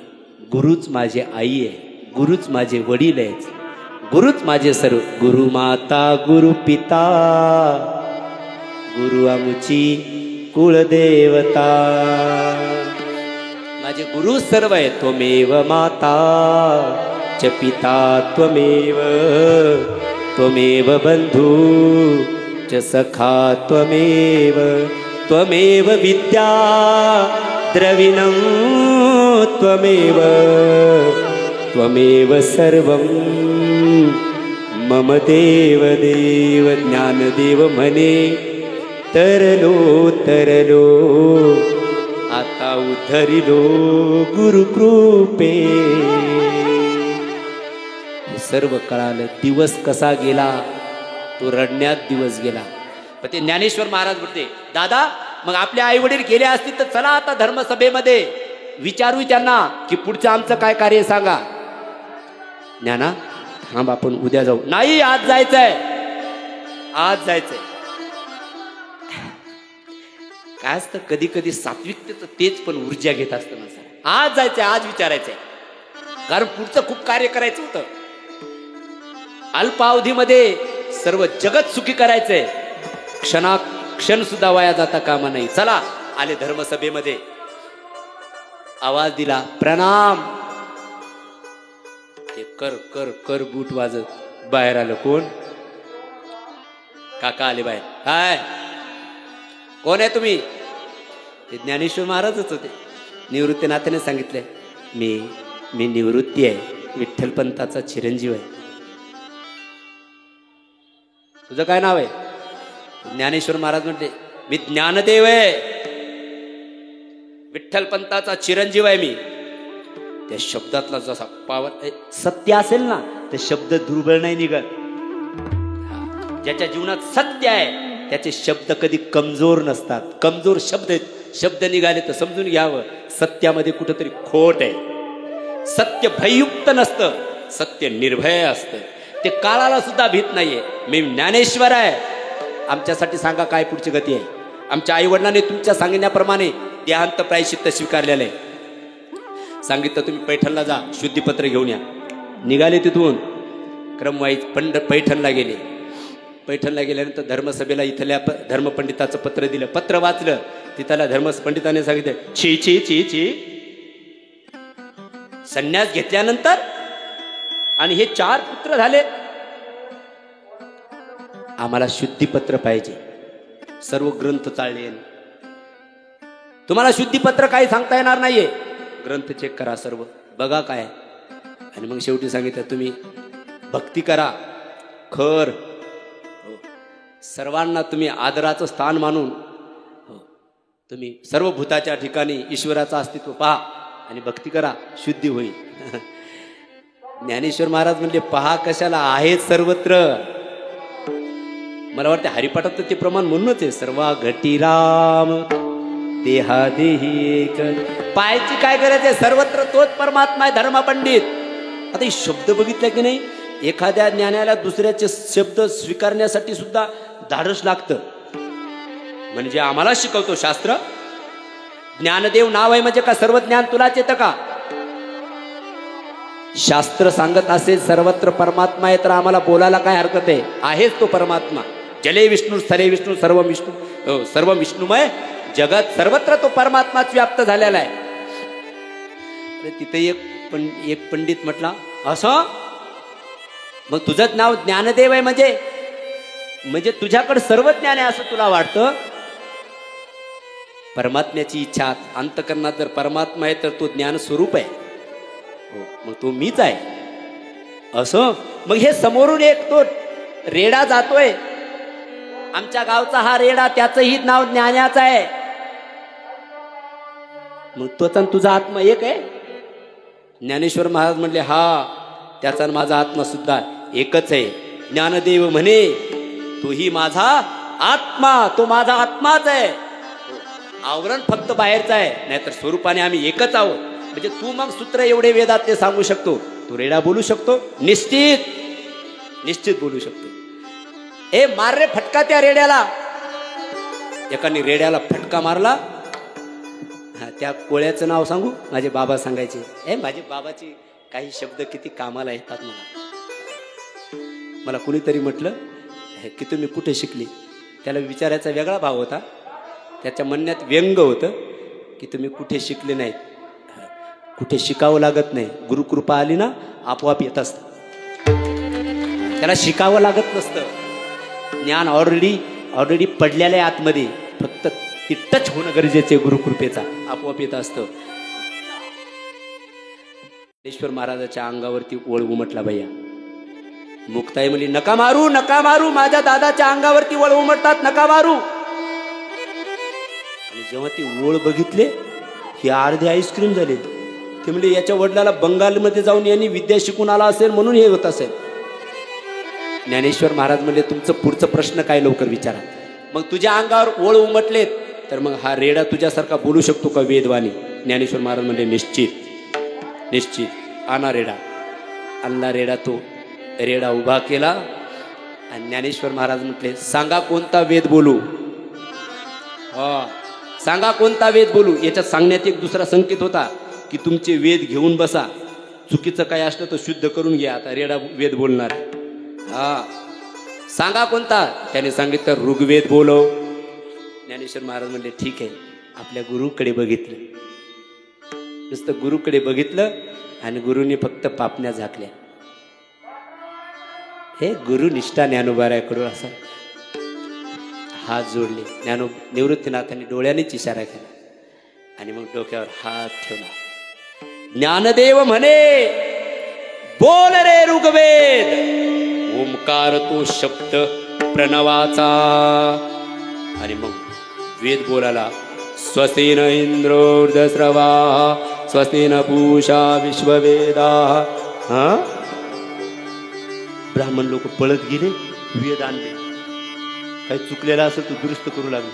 Speaker 1: गुरुच माझे आई आहे, गुरुच माझे वडील आहेत, गुरुच माझे सर्व. गुरु माता गुरु पिता गुरु आमची कुलदेवता. माझे गुरु सर्व आहे. त्वमेव माता च पिता त्वमेव, त्वमेव बंधू च सखा त्वमेव, त्वमेव विद्या द्रविणं त्वमेव, त्वमेव सर्वं मम देव देव. ज्ञानदेव म्हणे तरलो तरलो आता उद्धरिलो गुरुकृपे. सर्व कळालं. दिवस कसा गेला तो रडण्यात दिवस गेला. पण ते ज्ञानेश्वर महाराज बोलते, दादा मग आपले आई वडील गेले असतील तर चला आता धर्मसभेमध्ये विचारू त्यांना की पुढचं आमचं काय कार्य सांगा. ज्ञाना थांब आपण उद्या जाऊ. नाही आज जायचंय, आज जायचंय. काय असतं कधी कधी सात्विकतेचं तेच पण ऊर्जा घेत असतं माणसाला. आज जायचंय, आज विचारायचंय, कारण पुढचं खूप कार्य करायचं होतं. अल्पावधीमध्ये सर्व जगत सुखी करायचंय. क्षण सुद्धा वाया जाता कामा नाही. चला आले धर्मसभेमध्ये. आवाज दिला, प्रणाम. ते कर कर कर बूट वाजत बाहेर आलं. कोण? काका आले बाहेर. काय? कोण आहे तुम्ही? ते ज्ञानेश्वर महाराजच होते. निवृत्तीनाथाने सांगितलंय, मी निवृत्ती आहे, विठ्ठलपंताचा चिरंजीव आहे. तुझं काय नाव आहे? ज्ञानेश्वर महाराज म्हणते, मी ज्ञानदेव आहे, विठ्ठलपंताचा चिरंजीव आहे मी. त्या शब्दातला जसा पावर सत्य असेल ना, ते शब्द दुर्बळ नाही निघत. ज्याच्या जीवनात सत्य आहे त्याचे शब्द कधी कमजोर नसतात. कमजोर शब्द निघाले तर समजून घ्यावं, सत्यामध्ये कुठंतरी खोट आहे. सत्य भययुक्त नसतं, सत्य निर्भय असतं. ते काळाला सुद्धा भीत नाहीये. मी ज्ञानेश्वर आहे, आमच्यासाठी सांगा काय पुढची गती आहे. आमच्या आईवडिलांनी तुमच्या सांगण्याप्रमाणे देहांत प्रायश्चित्त स्वीकारलेलं आहे. सांगितलं तुम्ही पैठणला जा, शुद्धीपत्र घेऊन या. निघाले तिथून क्रमवाईज पैठणला गेले. पैठणला गेल्यानंतर धर्मसभेला इथल्या धर्मपंडिताचं पत्र दिलं. पत्र वाचलं. तिथल्या धर्मपंडिताने सांगितलं, छी छी छी छी, संन्यास घेतल्यानंतर आणि हे 4 पुत्र झाले, आम्हाला शुद्धीपत्र पाहिजे. सर्व ग्रंथ चालले. तुम्हाला शुद्धीपत्र काही सांगता येणार नाहीये, ग्रंथ चेक करा, सर्व बघा काय. आणि मग शेवटी सांगितलं, तुम्ही भक्ती करा खर, सर्वांना तुम्ही आदराचं स्थान मानून तुम्ही सर्व भूताच्या ठिकाणी ईश्वराचं अस्तित्व पहा आणि भक्ती करा, शुद्धी होईल. ज्ञानेश्वर महाराज म्हणले, पहा कशाला, आहे सर्वत्र. मला वाटतं हरिपाठात ते प्रमाण म्हणूनच आहे, सर्वा घटी राम देहा देही एक. पाहायची काय गरज आहे, सर्वत्र तोच परमात्मा आहे. धर्मपंडित आता हे शब्द बघितले की नाही, एखाद्या ज्ञानाला दुसऱ्याचे शब्द स्वीकारण्यासाठी सुद्धा धाडस लागतं. म्हणजे आम्हाला शिकवतो शास्त्र, ज्ञानदेव नाव आहे म्हणजे का सर्व ज्ञान तुलाच येतं का? शास्त्र सांगत असेल सर्वत्र परमात्मा आहे, तर आम्हाला बोलायला काय हरकत आहे? आहेच तो परमात्मा. जले विष्णू स्थले विष्णू सर्व विष्णू, सर्व विष्णुमय जगत, सर्वत्र तो परमात्माच व्याप्त झालेला आहे. तिथे एक पंडित म्हटला, असं मग तुझं नाव ज्ञानदेव आहे म्हणजे तुझ्याकडे सर्व ज्ञान आहे असं तुला वाटतं? परमात्म्याची इच्छा अंतकरणात जर परमात्मा आहे तर तो ज्ञान स्वरूप आहे. हो, मग तो मीच आहे असं. मग हे समोरून एक तो रेडा जातोय, आमच्या गावचा हा रेडा, त्याचंही नाव ज्ञानाच आहे. मग तोचा तुझा आत्मा एक आहे? ज्ञानेश्वर महाराज म्हणले, हा त्याचा माझा आत्मा सुद्धा एकच आहे. ज्ञानदेव म्हणे, तोही माझा आत्मा, तो माझा आत्माच आहे. आवरण फक्त बाहेरचं आहे, नाहीतर स्वरूपाने आम्ही एकच आहोत. म्हणजे तू मग सूत्र एवढे वेदात ते सांगू शकतो, तू रेडा बोलू शकतो, निश्चित बोलू शकतो. ए मार रे फटका त्या रेड्याला. एकाने रेड्याला फटका मारला. त्या कोळ्याचं नाव सांगू? माझे बाबा सांगायचे. माझे बाबाची काही शब्द किती कामाला येतात. मला कुणीतरी म्हटलं की तुम्ही कुठे शिकली? त्याला विचारायचा वेगळा भाव होता. त्याच्या म्हणण्यात व्यंग होतं की तुम्ही कुठे शिकले नाहीत. कुठे शिकावं लागत नाही, गुरुकृपा आली ना आपोआप येत असतं. त्याला शिकावं लागत नसतं. ज्ञान ऑलरेडी पडलेलं आहे आतमध्ये, फक्त ती टच होणं गरजेचं आहे. गुरुकृपेचा आपोआप येत असतं. ज्ञानेश्वर महाराजाच्या अंगावरती ओळ उमटला भैया. मुक्ताई म्हणली, नका मारू नका मारू, माझ्या दादाच्या अंगावरती ओळ उमटतात, नका मारू. आणि जेव्हा ती ओळ बघितले, ही अर्धे आईस्क्रीम झाले. ते म्हणजे याच्या वडिलाला बंगालमध्ये जाऊन यांनी विद्या शिकून आला असेल म्हणून हे होत असेल. ज्ञानेश्वर महाराज म्हणले, तुमचं पुढचं प्रश्न काय लवकर विचारा. मग तुझ्या अंगावर ओळ उमटलेत तर मग हा रेडा तुझ्यासारखा बोलू शकतो का वेदवाणी? ज्ञानेश्वर महाराज म्हणले, निश्चित आणा रेडा. आणला रेडा. तो रेडा उभा केला आणि ज्ञानेश्वर महाराज म्हटले, सांगा कोणता वेद बोलू? सांगा कोणता वेद बोलू? याच्यात सांगण्यात एक दुसरा संकेत होता की तुमचे वेद घेऊन बसा, चुकीचं काय असलं तर शुद्ध करून घ्या. आता रेडा वेद बोलणार. सांगा कोणता? त्याने सांगितलं, ऋग्वेद बोलव. ज्ञानेश्वर महाराज म्हणले, ठीक आहे. आपल्या गुरुकडे बघितलं, नुसतं गुरुकडे बघितलं आणि गुरुने फक्त पापण्या झाकल्या. हे गुरुनिष्ठा ज्ञानोबाराकडून असं हात जोडले. निवृत्तीनाथांनी डोळ्यानेच इशारा केला आणि मग डोक्यावर हात ठेवला. ज्ञानदेव म्हणे, बोल रे ऋग्वेद. ओंकार तो शब्द प्रणवाचा. आणि मग वेद बोलाला. स्वस्ति न इंद्रो वृद्धस्रवा स्वस्ति न पूषा विश्ववेदा. हा, ब्राह्मण लोक पळत गेले, वेद आणले. काही चुकलेला असेल तो दुरुस्त करू लागले.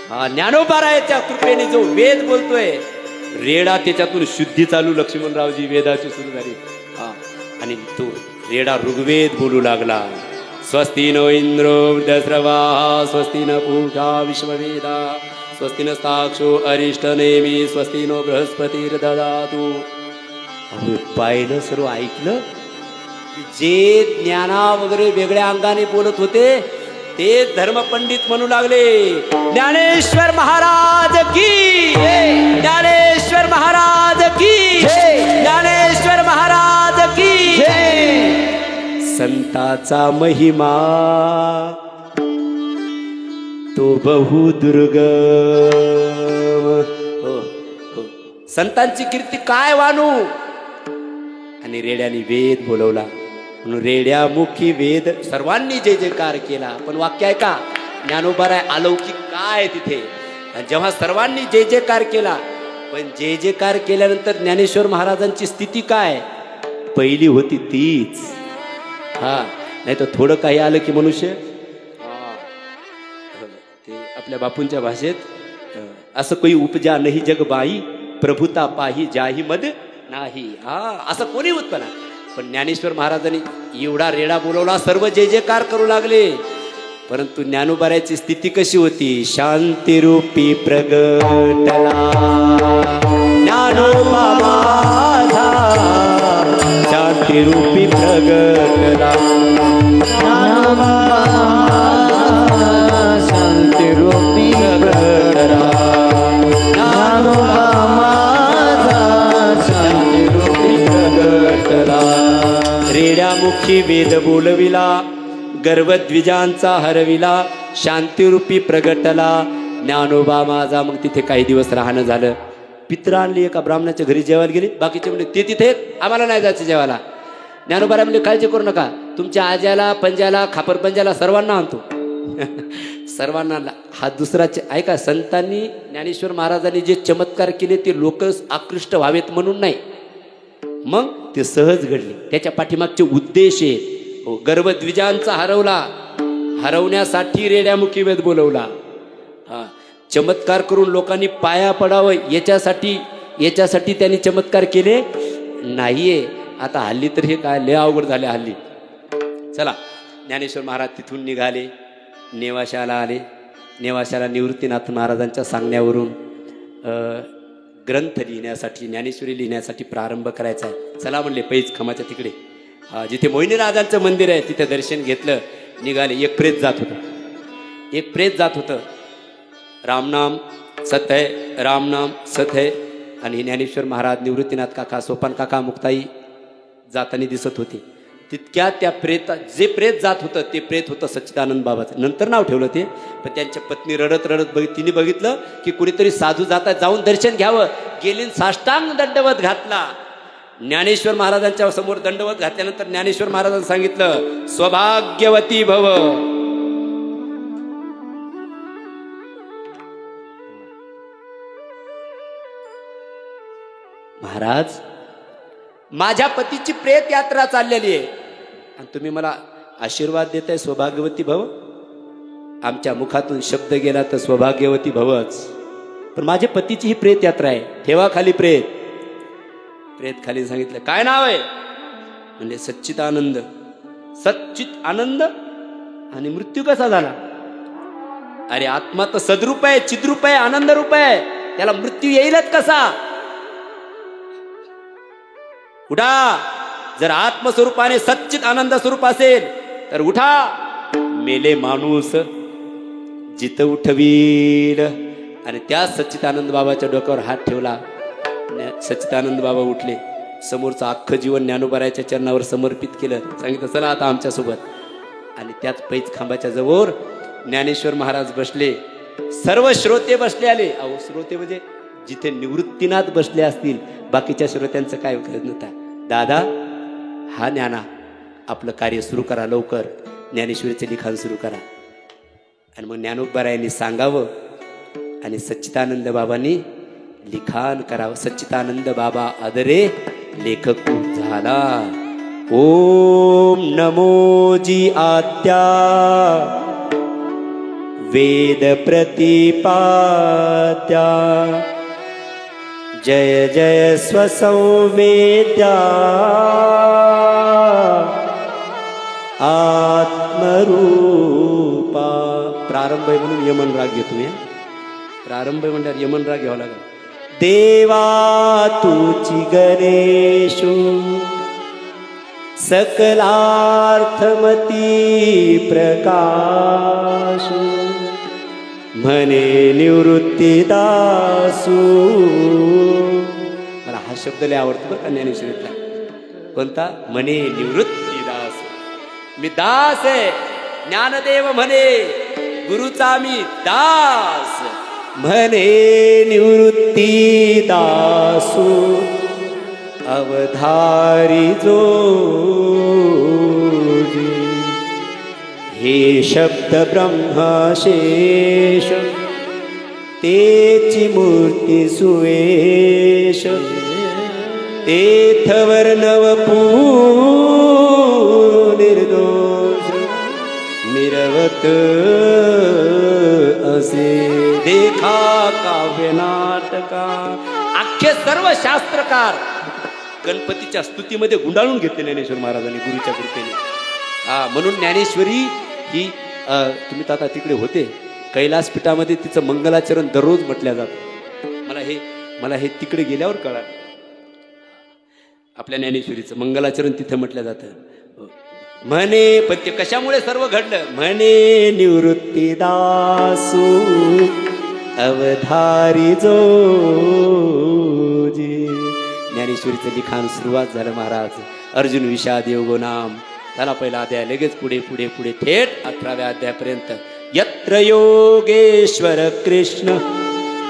Speaker 1: हा, ज्ञानोबारायाच्या कृपेने जो वेद बोलतोय, रेडा त्याच्यातून शुद्धी चालू. लक्ष्मणरावजी वेदाची सुरू झाली. हा, आणि तो रेडा ऋग्वेद बोलू लागला. स्वस्ति नो इंद्रो वृद्धस्रवा स्वस्ति न पूषा विश्ववेदा स्वस्ति न साक्षो अरिष्ट नेमी स्वस्ति नो बृहस्पतिर्ददातु. पाहिलं, सर्व ऐकलं. जे ज्ञाना वगैरे वेगळ्या अंगाने बोलत होते ते धर्मपंडित म्हणू लागले, ज्ञानेश्वर महाराज की, ज्ञानेश्वर महाराज की, ज्ञानेश्वर महाराज की. संताचा महिमा तो बहु दुर्गम. हो, संतांची कीर्ती काय वानू. आणि रेड्याने वेद बोलवला. म्हणून रेड्यामुखी वेद सर्वांनी जय जयकार केला. पण वाक्य आहे का, ज्ञानोबाराय अलौकिक काय तिथे. आणि जेव्हा सर्वांनी जय जयकार केला, पण जय जयकार केल्यानंतर ज्ञानेश्वर महाराजांची स्थिती काय, पहिली होती तीच. हा, नाही तर थोडं काही आलं की मनुष्य, ते आपल्या बापूंच्या भाषेत असं काही उपजा नाही जग बाई प्रभुता पाही जाही मद नाही. हा, असं कोणी उत्पन्न. पण ज्ञानेश्वर महाराजांनी एवढा रेडा बोलवला, सर्व जय जयकार करू लागले. परंतु ज्ञानोबारायची स्थिती कशी होती, शांतिरूपी प्रगटला ज्ञानोबा माझा, शांतिरूपी प्रगटला ज्ञानोबा, शांतिरूपी प्रगटला ज्ञानोबा माझा, शांतिरूपी प्रगटला. रेड्यामुखी वेद बोलविला, गर्वद्विजांचा हरविला, शांतिरूपी प्रगटला ज्ञानोबा माझा. मग तिथे काही दिवस राहणं झालं. पित्र आणली, एका ब्राह्मणाच्या घरी जेवायला गेले. बाकीचे म्हणजे ते तिथे, आम्हाला नाही जायचं जेवायला. ज्ञानोबा म्हणजे काळजी करू नका, तुमच्या आज्याला पंजाला खापरपंजाला सर्वांना आणतो. सर्वांना. हा दुसराचे ऐका, संतांनी ज्ञानेश्वर महाराजांनी जे चमत्कार केले ते लोक आकृष्ट व्हावेत म्हणून नाही, मग ते सहज घडले. त्याच्या पाठीमागचे उद्देश आहेत. हो, गर्वद्विजांचा हरवला, हरवण्यासाठी रेड्यामुखी वेद बोलवला. हा, चमत्कार करून लोकांनी पाया पडावं याच्यासाठी त्यांनी चमत्कार केले नाहीये. आता हल्ली तर हे काय लय अवघड झाले हल्ली. चला, ज्ञानेश्वर महाराज तिथून निघाले, नेवाशाला आले. नेवाशाला निवृत्तीनाथ महाराजांच्या सांगण्यावरून ग्रंथ लिहिण्यासाठी, ज्ञानेश्वरी लिहिण्यासाठी प्रारंभ करायचा आहे. चला म्हणले, पैज खमाच्या तिकडे जिथे मोहिनीराजांचं मंदिर आहे तिथे दर्शन घेतलं, निघाले. एक प्रेत जात होतं. रामनाम सत है, रामनाम सत है. आणि ज्ञानेश्वर महाराज, निवृत्तीनाथ काका, सोपान काका, मुक्ताई जाताना दिसत होते. तितक्या त्या जे प्रेत जात होतं ते प्रेत होतं सच्चिदानंद बाबाचं. नंतर नाव ठेवलं ते. पण त्यांच्या पत्नी रडत तिने बघितलं की कुणीतरी साधू जातात, जाऊन दर्शन घ्यावं. गेली, साष्टांग दंडवत घातला. ज्ञानेश्वर महाराजांच्या समोर दंडवत घातल्यानंतर ज्ञानेश्वर महाराजांनी सांगितलं, सौभाग्यवती भव. महाराज, माझ्या पतीची प्रेत यात्रा चाललेली आहे आणि तुम्ही मला आशीर्वाद देताय सौभाग्यवती भव. आमच्या मुखातून शब्द गेला तर सौभाग्यवती भवच, पण माझ्या पतीची ही प्रेत यात्रा आहे, ठेवा खाली प्रेत. प्रेत खाली सांगितलं, काय नाव आहे म्हणजे सच्चिदानंद. सच्चित आनंद आणि मृत्यू कसा झाला. अरे आत्मा तर सद्रूप आहे, चिद्रूप आहे, आनंद रूप आहे, त्याला मृत्यू येईलच कसा. उठा, जर आत्मस्वरूपाने सच्चित आनंद स्वरूप असेल तर उठा. मेले माणूस जित उठवील. आणि त्या सच्चिदानंद बाबाच्या डोक्यावर हात ठेवला. सच्चिदानंद बाबा उठले. समोरचं अख्खं जीवन ज्ञानोबारायाच्या चरणावर समर्पित केलं. सांगितलं चला आता आमच्यासोबत. आणि त्याच पैज खांबाच्या जवळ ज्ञानेश्वर महाराज बसले. सर्व श्रोते बसले आले. अहो श्रोते म्हणजे जिथे निवृत्तीनाथ बसले असतील बाकीच्या श्रोत्यांचं काय कळत नव्हता. दादा हा ज्ञाना आपलं कार्य सुरू करा, लवकर ज्ञानेश्वरीचे लिखाण सुरू करा. आणि मग ज्ञानोबारायांनी सांगावं आणि सच्चिदानंद बाबांनी लिखाण करावं. सच्चिदानंद बाबा आदरे लेखक झाला. ओम नमो जी आद्या वेद प्रतिपाद्या जय जय स्वसंवेद्या आत्मरूपा. प्रारंभ आहे म्हणून यमन राग घेतो मी. प्रारंभ आहे म्हणल्यावर यमन राग घ्यावा लागेल. देवा तुची गणेशु सकलार्थमती प्रकाश म्हणे निवृत्ती दासू. मला हा शब्द लय आवडतो बरं का ज्ञानेश्वरीतला. कोणता? म्हणे निवृत्ती दास. मी दास आहे. ज्ञानदेव म्हणे गुरुचा मी दास. म्हणे निवृत्ती दासू अवधारी जो हे शब्द ब्रह्मशेष तेची मूर्ती सुवेश तेथवर नवपू निर्दोष मिरवत असे देखा काव्य नाटका. अख्खे सर्व शास्त्रकार गणपतीच्या स्तुतीमध्ये गुंडाळून घेतले ज्ञानेश्वर महाराजांनी गुरुच्या कृपेने. म्हणून ज्ञानेश्वरी ही तुम्ही आता तिकडे होते कैलासपीठामध्ये तिचं मंगलाचरण दररोज म्हटल्या जातं. मला हे तिकडे गेल्यावर कळालं. आपल्या ज्ञानेश्वरीचं मंगलाचरण तिथे म्हटलं जातं. म्हणे पण ते कशामुळे सर्व घडलं? म्हणे निवृत्ती दासू अवधारी जो. ज्ञानेश्वरीचं लिखाण सुरुवात झालं. महाराज अर्जुन विषाद योगो नाम झाला पहिला अध्याय. लगेच पुढे पुढे पुढे थेट 11व्या अध्यायापर्यंत. यत्र योगेश्वर कृष्ण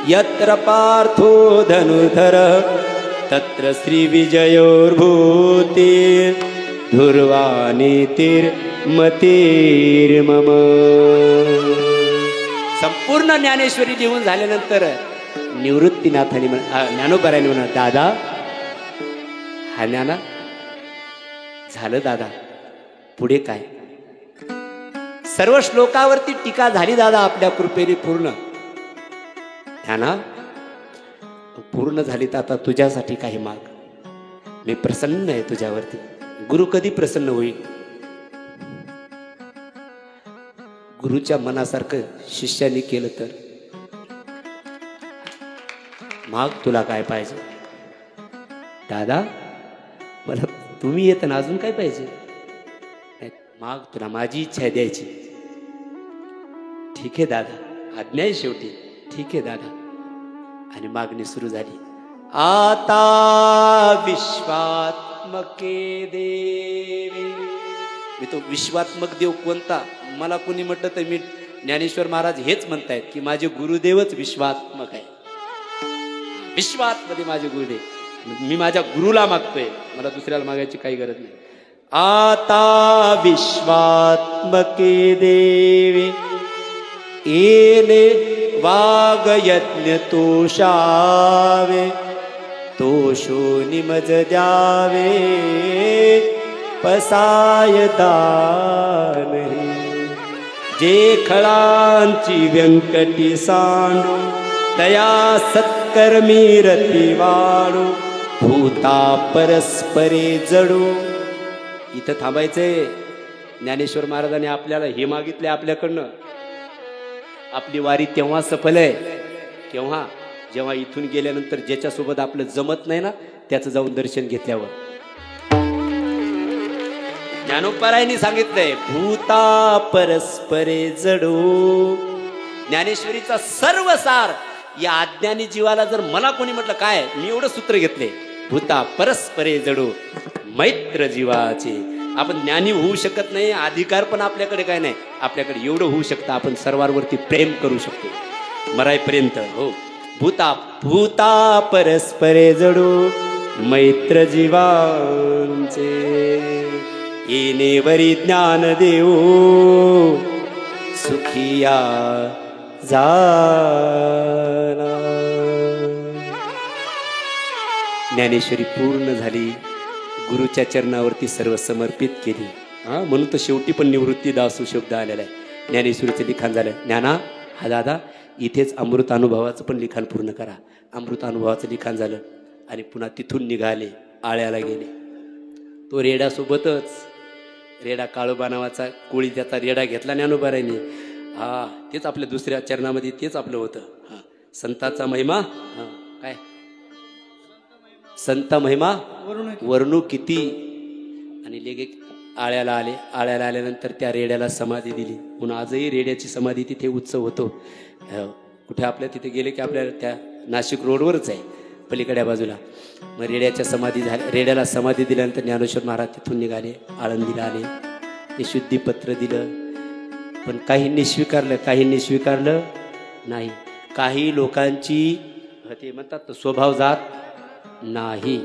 Speaker 1: यत्र पार्थो धनुधर तत्र श्री विजयोर्भूती ध्रुवा नीतिर्मतिर्मम. संपूर्ण ज्ञानेश्वरी लिहून झाल्यानंतर निवृत्तीनाथांनी ज्ञानोबारायांनी म्हणा दादा हा ज्ञाना झालं दादा पुढे काय? सर्व श्लोकावरती टीका झाली दादा आपल्या कृपेने पूर्ण. ज्ञाना पूर्ण झाली तर आता तुझ्यासाठी काही माग. मी प्रसन्न आहे तुझ्यावरती. गुरु कधी प्रसन्न होईल? गुरुच्या मनासारखं शिष्याने केलं तर. माग तुला काय पाहिजे? दादा मला तुम्ही येत ना अजून काय पाहिजे? माग तुला माझी इच्छा आहे द्यायची. ठीक आहे दादा, आज्ञा आहे शेवटी. ठीक आहे दादा. आणि मागणी सुरू झाली. आता विश्वात्मके देवी. मी तो विश्वात्मक देव कोणता? मला कोणी म्हटलं तर मी ज्ञानेश्वर महाराज हेच म्हणतायत की माझे गुरुदेवच विश्वात्मक आहे. विश्वात्मध्ये माझे गुरुदेव. मी माझ्या गुरुला मागतोय, मला दुसऱ्याला मागायची काही गरज नाही. आता विश्वात्मके देवी येने वाग यज्ञ तोषावे तोषो निमज द्यावे पसाय दान. जे खळांची व्यंकटी सांडू तया सत्कर्मी रती वाढू भूता परस्परे जडू. इथं थांबायचंय. ज्ञानेश्वर महाराजांनी आपल्याला हे मागितले आपल्याकडनं. आपली वारी तेव्हा सफल आहे केव्हा? जेव्हा इथून गेल्यानंतर ज्याच्यासोबत आपलं जमत नाही ना त्याचं जाऊन दर्शन घेतल्यावर. ज्ञानोबारायांनी सांगितलंय भूता परस्परे जडू. ज्ञानेश्वरीचा सर्व सार या आज्ञानी जीवाला जर मला कोणी म्हटलं काय मी एवढं सूत्र घेतले भूता परस्परे जडो मैत्र जीवाचे. आपण ज्ञानी होऊ शकत नाही, अधिकार पण आपल्याकडे काय नाही. आपल्याकडे एवढं होऊ शकतं, आपण सर्वांवरती प्रेम करू शकतो मरायपर्यंत. हो, भूता भूता परस्परे जडो मैत्र जीवांचे. येणेवरी ज्ञान देऊ सुखिया झाला. ज्ञानेश्वरी पूर्ण झाली, गुरुच्या चरणावरती सर्व समर्पित केली. म्हणून तर शेवटी पण निवृत्ती दासू शब्द आलेला आहे. ज्ञानेश्वरीचं लिखाण झालं. ज्ञाना हा दादा इथेच अमृत अनुभवाचं पण लिखाण पूर्ण करा. अमृत अनुभवाचं लिखाण झालं आणि पुन्हा तिथून निघाले, आळ्याला गेले. तो रेड्यासोबतच, रेडा काळोबा नावाचा कोळी, त्याचा रेडा घेतला ज्ञानोबारांनी. तेच आपल्या दुसऱ्या चरणामध्ये तेच आपलं होतं. संताचा महिमा, काय संत महिमा वर्णू किती. आणि लेगे आळ्याला आले. आळ्याला आल्यानंतर त्या रेड्याला समाधी दिली. म्हणून आजही रेड्याची समाधी तिथे उत्सव होतो. कुठे आपल्या तिथे गेले की आपल्या त्या नाशिक रोडवरच आहे पलीकडच्या बाजूला. मग रेड्याच्या समाधी झाल्या. रेड्याला समाधी दिल्यानंतर ज्ञानेश्वर महाराज तिथून निघाले, आळंदीला आले. ते शुद्धीपत्र दिलं, पण काहींनी स्वीकारलं, काहींनी स्वीकारलं नाही. काही लोकांची ते म्हणतात स्वभाव जात नाही.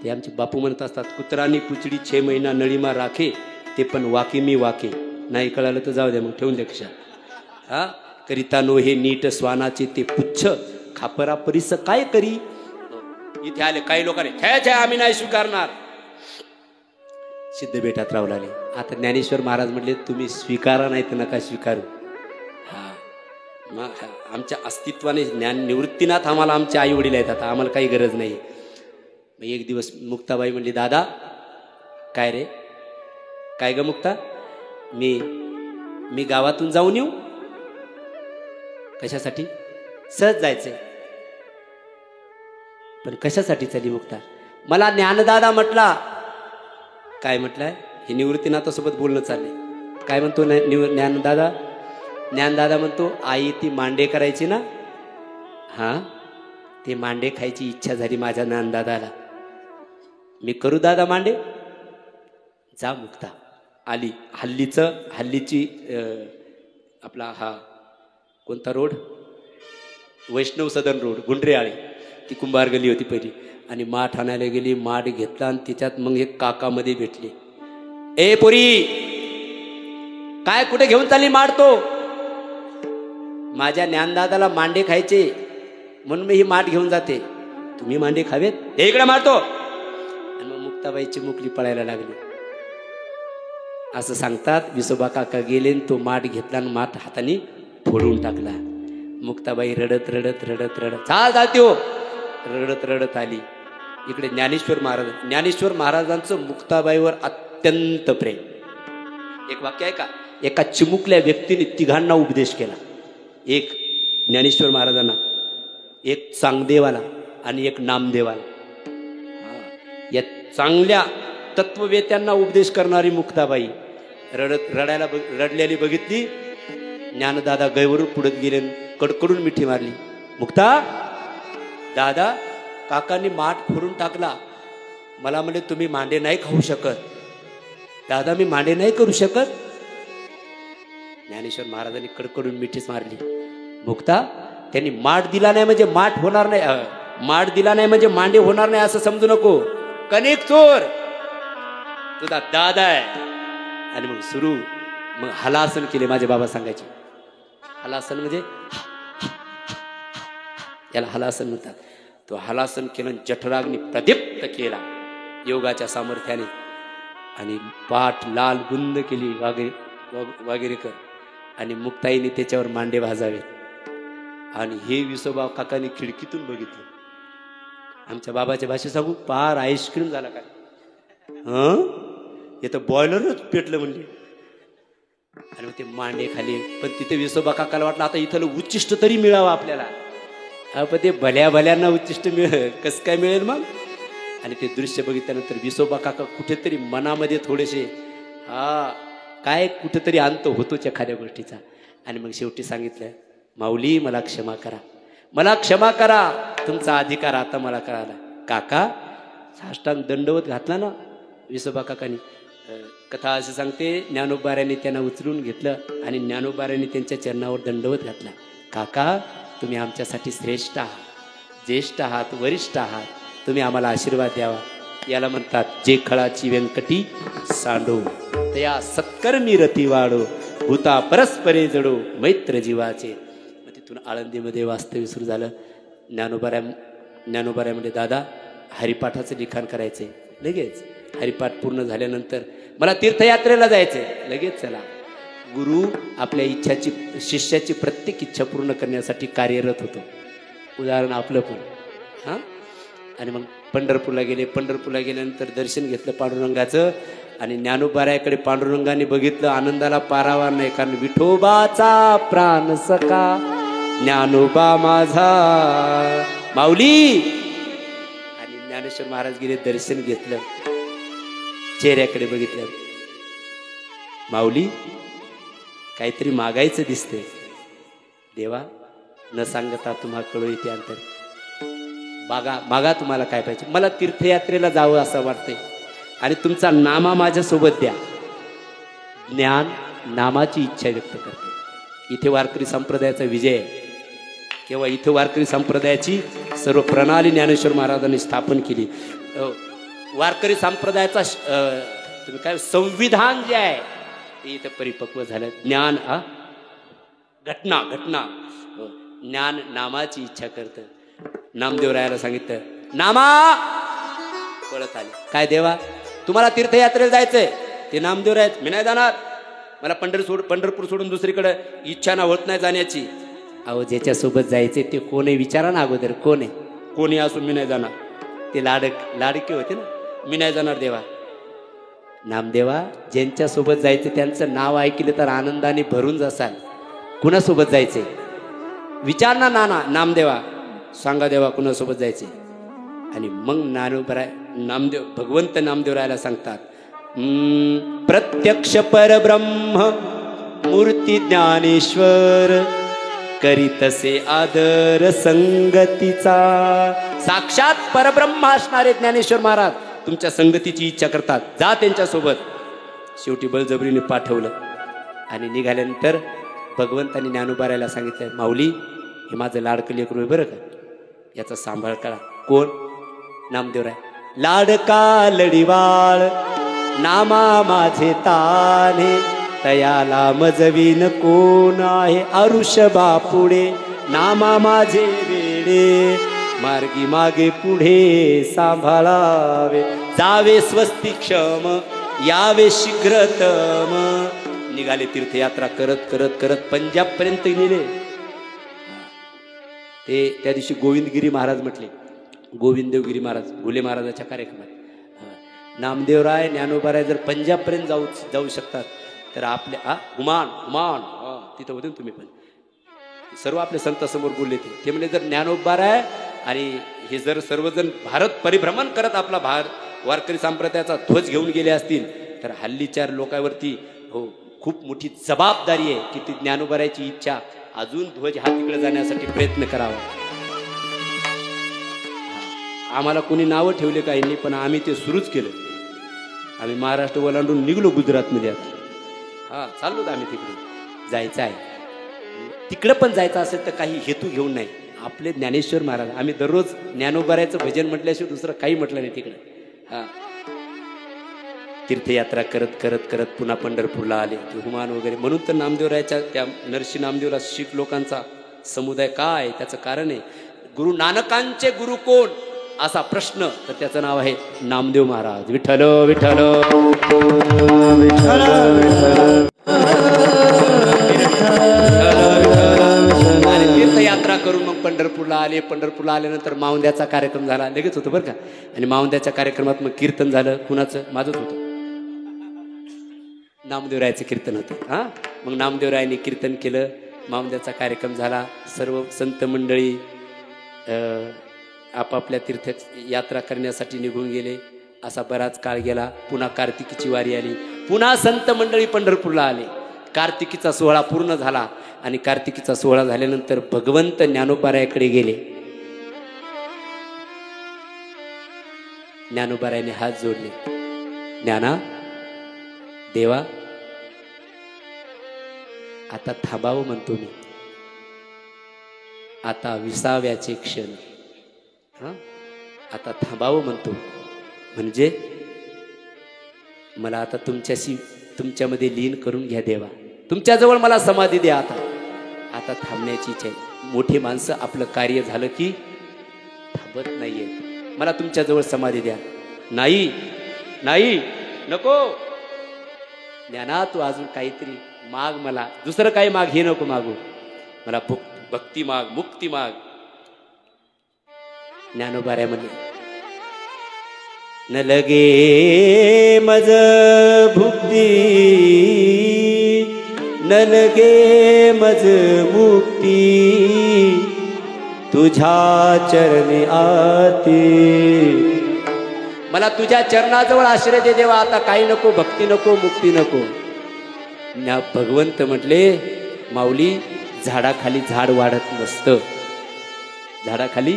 Speaker 1: ते आमचे बापू म्हणत असतात, कुत्रानी कुचडी 6 महिना नळीमा राखे, ते पण वाके मी वाके. नाही कळालं तर जाऊ द्या, मग ठेवून द्या कशा. करिता नो हे नीट स्वानाचे ते पुच्छ, खापरा परिस काय करी. इथे आले काही लोकांनी, छे आम्ही नाही स्वीकारणार. सिद्ध बेटात राहू लागले. आता ज्ञानेश्वर महाराज म्हटले, तुम्ही स्वीकारा नाही तर नका स्वीकारू. मग आमच्या अस्तित्वाने ज्ञान निवृत्तीनाथ आम्हाला आमचे आई वडील आहेत, आता आम्हाला काही गरज नाही. मग एक दिवस मुक्ताबाई म्हणली, दादा काय रे, काय ग मुक्ता, मी गावातून जाऊन येऊ. कशासाठी? सहज जायचंय. पण कशासाठी चाली मुक्ता? मला ज्ञानदादा म्हटला. काय म्हटलंय? हे निवृत्तीनाथासोबत बोलणं चाललंय. काय म्हणतो ज्ञानदादा? ज्ञानदादा म्हणतो, आई ती मांडे करायची ना, ते मांडे खायची इच्छा झाली माझ्या ज्ञानदादाला. मी करू दादा मांडे? जा मुक्ता. आली. हल्लीची आपला कोणता रोड, वैष्णव सदन रोड, गुंडरेआळी, ती कुंभार गली होती पहिली. आणि माठ आणायला गेली. माठ घेतला आणि तिच्यात मग एक काकामध्ये भेटले. ए पोरी, काय कुठे घेऊन चालली माठ? तो माझ्या ज्ञानदादाला मांडे खायचे म्हणून मी ही माठ घेऊन जाते. तुम्ही मांडे खावेत? हे इकडे मारतो. आणि मग मुक्ताबाईची मुकली पळायला लागली. असं सांगतात. विसोबा काका गेले, तो माठ घेतला आणि माठ हाताने फोडून टाकला. मुक्ताबाई रडत रडत रडत रडत चालतो रडत रडत आली इकडे. ज्ञानेश्वर महाराजांचं मुक्ताबाईवर अत्यंत प्रेम. एक वाक्य आहे का, एका चिमुकल्या व्यक्तीने तिघांना उपदेश केला. एक ज्ञानेश्वर महाराजांना, एक चांगदेवाला आणि एक नामदेवाला. या चांगल्या तत्ववेत्यांना उपदेश करणारी मुक्ताबाई रडलेली बघितली. ज्ञानदादा गैवरून पुढे गेले, कडकडून मिठी मारली. मुक्ता, दादा काकांनी माठ फोडून टाकला. मला म्हणले तुम्ही मांडे नाही खाऊ शकत. दादा मी मांडे नाही करू शकत. ज्ञानेश्वर महाराजांनी कडकडून मिठीच मारली. मुक्ता, त्यांनी माठ दिला नाही म्हणजे माठ होणार नाही, माठ दिला नाही म्हणजे मांडे होणार नाही असं समजू नको. कणिक चोर तुझा दादा आहे. आणि मग हलासन केले. माझे बाबा सांगायचे हलासन म्हणजे याला हलासन म्हणतात. तो हलासन केलं, जठराग्नी प्रदीप्त केला योगाच्या सामर्थ्याने. आणि पाठ लाल गुंद केली वागेरेकर. आणि मुक्ताईने त्याच्यावर मांडे भाजावे. आणि हे विसोबा काकाने खिडकीतून बघितलं. आमच्या बाबाच्या भाषेत सांगू, पार आईस्क्रीम झाला काय. हे तर बॉयलरच पेटलं म्हणले. आणि ते मांडे खाली. पण तिथे विसोबा काकाला वाटलं आता इथलं उच्चिष्ट तरी मिळावं आपल्याला. पण ते भल्यांना उच्चिष्ट कसं काय मिळेल मग. आणि ते दृश्य बघितल्यानंतर विसोबा काका कुठेतरी मनामध्ये थोडेसे काय कुठेतरी अंत होतोच एखाद्या गोष्टीचा. आणि मग शेवटी सांगितलं, माऊली मला क्षमा करा, मला क्षमा करा, तुमचा अधिकार आता मला कळाला. काका साष्टांग दंडवत घातला ना विसोबा काकांनी. कथा असे सांगते, ज्ञानोबाऱ्यांनी त्यांना उचलून घेतलं आणि ज्ञानोबाऱ्यांनी त्यांच्या चरणावर दंडवत घातला. काका, तुम्ही आमच्यासाठी श्रेष्ठ आहात, ज्येष्ठ आहात, वरिष्ठ आहात, तुम्ही आम्हाला आशीर्वाद द्यावा. याला म्हणतात जे खळाची व्यंकटी सांडो तया सत्कर्मी रती वाढो, भूता परस्परे जडो मैत्र जीवाचे. मग तिथून आळंदीमध्ये वास्तव्य सुरू झालं. ज्ञानोबाऱ्यामध्ये दादा हरिपाठाचं लिखाण करायचंय. लगेच हरिपाठ पूर्ण झाल्यानंतर मला तीर्थयात्रेला जायचंय. लगेच चला. गुरु आपल्या इच्छाची, शिष्याची प्रत्येक इच्छा पूर्ण करण्यासाठी कार्यरत होतो. उदाहरण आपलं पण. हां. आणि मग पंढरपूरला गेले. पंढरपूरला गेल्यानंतर दर्शन घेतलं पांडुरंगाचं आणि ज्ञानोबाऱ्याकडे पांडुरंगाने बघितलं. आनंदाला पारावार नाही, कारण विठोबाचा प्राण सखा ज्ञानोबा माझा माऊली. आणि ज्ञानेश्वर महाराज गेले, दर्शन घेतलं, चेहऱ्याकडे बघितलं. माऊली, काहीतरी मागायचं दिसतंय. देवा, न सांगता तुम्हा कळू येते अंतर. मागा तुम्हाला काय पाहिजे. मला तीर्थयात्रेला जावं असं वाटतंय आणि तुमचा नामा माझ्यासोबत द्या. ज्ञान नामाची इच्छा व्यक्त करते. इथे वारकरी संप्रदायाचा विजय आहे. किंवा इथे वारकरी संप्रदायाची सर्व प्रणाली ज्ञानेश्वर महाराजांनी स्थापन केली. वारकरी संप्रदायाचा तुम्ही काय संविधान जे आहे ते इथं परिपक्व झालं. ज्ञान घटना ज्ञान नामाची इच्छा करतं. नामदेवरायाला सांगितलं, नामा पळत आले. काय देवा, तुम्हाला तीर्थयात्रेला जायचंय. ते नामदेवराय, मी नाही जाणार, मला पंढरपूर सोडून दुसरीकडे इच्छा ना होत नाही जाण्याची. अहो, ज्याच्यासोबत जायचे ते कोण आहे विचारा ना अगोदर. कोण आहे? कोणी असून मी नाही जाणार. ते लाडके होते ना. मी नाही जाणार देवा. नामदेवा, ज्यांच्यासोबत जायचं त्यांचं नाव ऐकलं तर आनंदाने भरून जासाल. कुणासोबत जायचे विचार ना नामदेवा, सांगा देवा कुणासोबत जायचे. आणि मग भगवंत नामदेवरायाला सांगतात, प्रत्यक्ष परब्रह्म मूर्ती ज्ञानेश्वर करीतसे आदर संगतीचा. साक्षात परब्रह्म असणारे ज्ञानेश्वर महाराज तुमच्या संगतीची इच्छा करतात. जा त्यांच्यासोबत. शेवटी बळजबरीने पाठवलं आणि निघाल्यानंतर भगवंतांनी ज्ञानोबाऱ्याला सांगितलं, माऊली, हे माझं लाडकं लेकरू आहे बरं का, याचा सांभाळ करा. कोण? नामदेवराय. लाडका लढीवाळ नामा माझे ताने, तयाला मजवीन कोण आहे अरुषभा पुढे. नामा माझे वेडे मार्गी मागे पुढे सांभाळावे. जावे स्वस्ती क्षम यावे शीघ्रतम. निघाले तीर्थयात्रा करत करत करत पंजाब पर्यंत नेले. ते त्या दिवशी गोविंदगिरी महाराज म्हटले. गोविंददेवगिरी महाराज घुले महाराजाच्या कार्यक्रमात नामदेवराय ज्ञानोबाराय जर पंजाब पर्यंत जाऊ शकतात तर आपल्या हुमान तिथं होते तुम्ही पण. सर्व आपल्या संतांसमोर बोलले ते म्हणजे जर ज्ञानोबाराय आणि हे जर सर्वजण भारत परिभ्रमण करत आपला वारकरी संप्रदायाचा ध्वज घेऊन गेले असतील तर हल्लीच्या लोकांवरती खूप मोठी जबाबदारी आहे की ती ज्ञानोबारायची इच्छा अजून ध्वज हा तिकडे जाण्यासाठी प्रयत्न करावा. आम्हाला कोणी नावं ठेवले काही नाही, पण आम्ही ते सुरूच केलं. आम्ही महाराष्ट्र ओलांडून निघलो गुजरातमध्ये. चाललो आम्ही तिकडे. जायचं आहे तिकडं, पण जायचं असेल तर काही हेतू घेऊन नाही. आपले ज्ञानेश्वर महाराज, आम्ही दररोज ज्ञानोबारायचं भजन म्हटल्याशिवाय दुसरं काही म्हटलं नाही तिकडे. तीर्थयात्रा करत करत करत पुन्हा पंढरपूरला आले. ते हुमान वगैरे. म्हणून तर नामदेवरायाच्या त्या नरसी नामदेवला शीख लोकांचा समुदाय काय, त्याचं कारण आहे गुरु नानकांचे गुरु कोण असा प्रश्न, तर त्याचं नाव आहे नामदेव महाराज. विठ्ठल विठ्ठल आणि तीर्थयात्रा करून मग पंढरपूरला आले. पंढरपूरला आल्यानंतर माऊंद्याचा कार्यक्रम झाला. लगेच होतं बरं का. आणि माऊंद्याच्या कार्यक्रमात मग कीर्तन झालं. कुणाचं? माझंच होतं. नामदेवरायाचं कीर्तन होतं. मग नामदेवरायांनी कीर्तन केलं. माऊंद्याचा कार्यक्रम झाला. सर्व संत मंडळी आपापल्या तीर्थयात्रा करण्यासाठी निघून गेले. असा बराच काळ गेला. पुन्हा कार्तिकीची वारी आली. पुन्हा संत मंडळी पंढरपूरला आले. कार्तिकीचा सोहळा पूर्ण झाला आणि कार्तिकीचा सोहळा झाल्यानंतर भगवंत ज्ञानोबारायाकडे गेले. ज्ञानोबारायाने हात जोडले. ज्ञाना, देवा, आता थांबावं म्हणतो मी. आता 20व्याचे क्षण. आता थांबावं म्हणतो. म्हणजे मला आता तुमच्यामध्ये लीन करून घ्या देवा. तुमच्याजवळ मला समाधी द्या. आता थांबण्याची इच्छा आहे. मोठी माणसं आपलं कार्य झालं की थांबत नाहीये. मला तुमच्याजवळ समाधी द्या. नाही नाही, नको. ज्ञाना, तू अजून काहीतरी माग. मला दुसरं काही माग, हे नको मागू. मला भक्ती माग, मुक्ती माग. ज्ञानोबाराय म्हणले, न लगे मज भुक्ती, न लगे मज मुक्ती, तुझ्या चरणी आती. मला तुझ्या चरणाजवळ आश्रय दे देवा. आता काही नको, भक्ती नको, मुक्ती नको. भगवंत म्हटले, माऊली, झाडाखाली झाड वाढत नसतं. झाडाखाली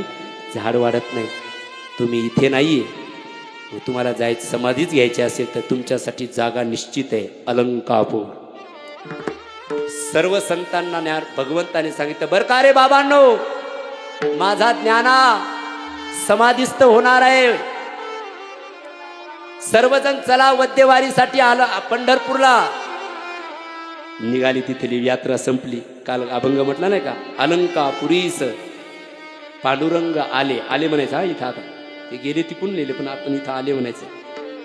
Speaker 1: झाड वाढत नाही. तुम्ही इथे नाहीये. तुम्हाला जायचं, समाधीच घ्यायची असेल तर तुमच्यासाठी जागा निश्चित आहे, अलंकापूर. सर्व संतांना भगवंताने सांगितलं, बरं का रे बाबांनो, माझा ज्ञाना समाधीस्थ होणार आहे. सर्वजण चला, वद्यवारीसाठी आलं पंढरपूरला. निघाली. तिथली यात्रा संपली. काल अभंग म्हटला नाही का, अलंकापुरीस पांडुरंग आले. आले म्हणायचं. इथं आता ते गेले तिकून नेले, पण आपण इथं आले म्हणायचं.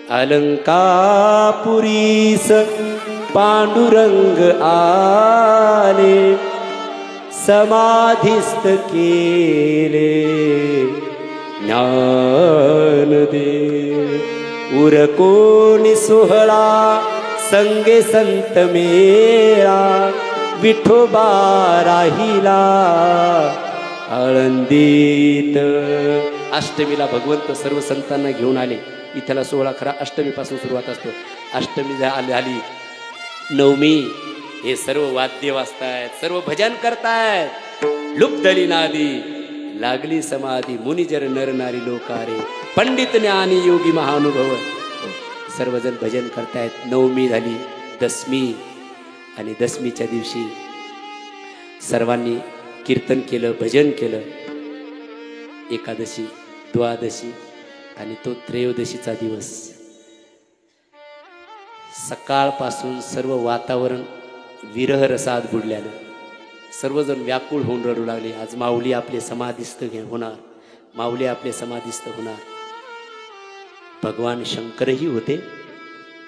Speaker 1: अलंकापुरीस पांडुरंग आले, समाधिस्थ केले ज्ञान दे. उरकोणी सोहळा संगे संत मेळा, विठोबा राहिला आळंदीत. अष्टमीला भगवंत सर्व संतांना घेऊन आले. इथला सोहळा खरा अष्टमीपासून सुरुवात असतो. अष्टमी झाली, नवमी हे सर्व वाद्य वाजतायत, सर्व भजन करतायत. लुप्तली नादी, लागली समाधी, मुनिजर नर नारी लोकारे, पंडित ज्ञानी योगी महानुभव. सर्वजण भजन करतायत. नवमी झाली, दशमी, आणि दशमीच्या दिवशी सर्वांनी कीर्तन केलं, भजन केलं. एकादशी, द्वादशी आणि तो त्रयोदशीचा दिवस. सकाळपासून सर्व वातावरण विरह रसात बुडल्यानं सर्वजण व्याकुळ होऊन रडू लागले. आज माऊली आपले समाधिस्थ होणार, माऊली आपले समाधिस्थ होणार. भगवान शंकरही होते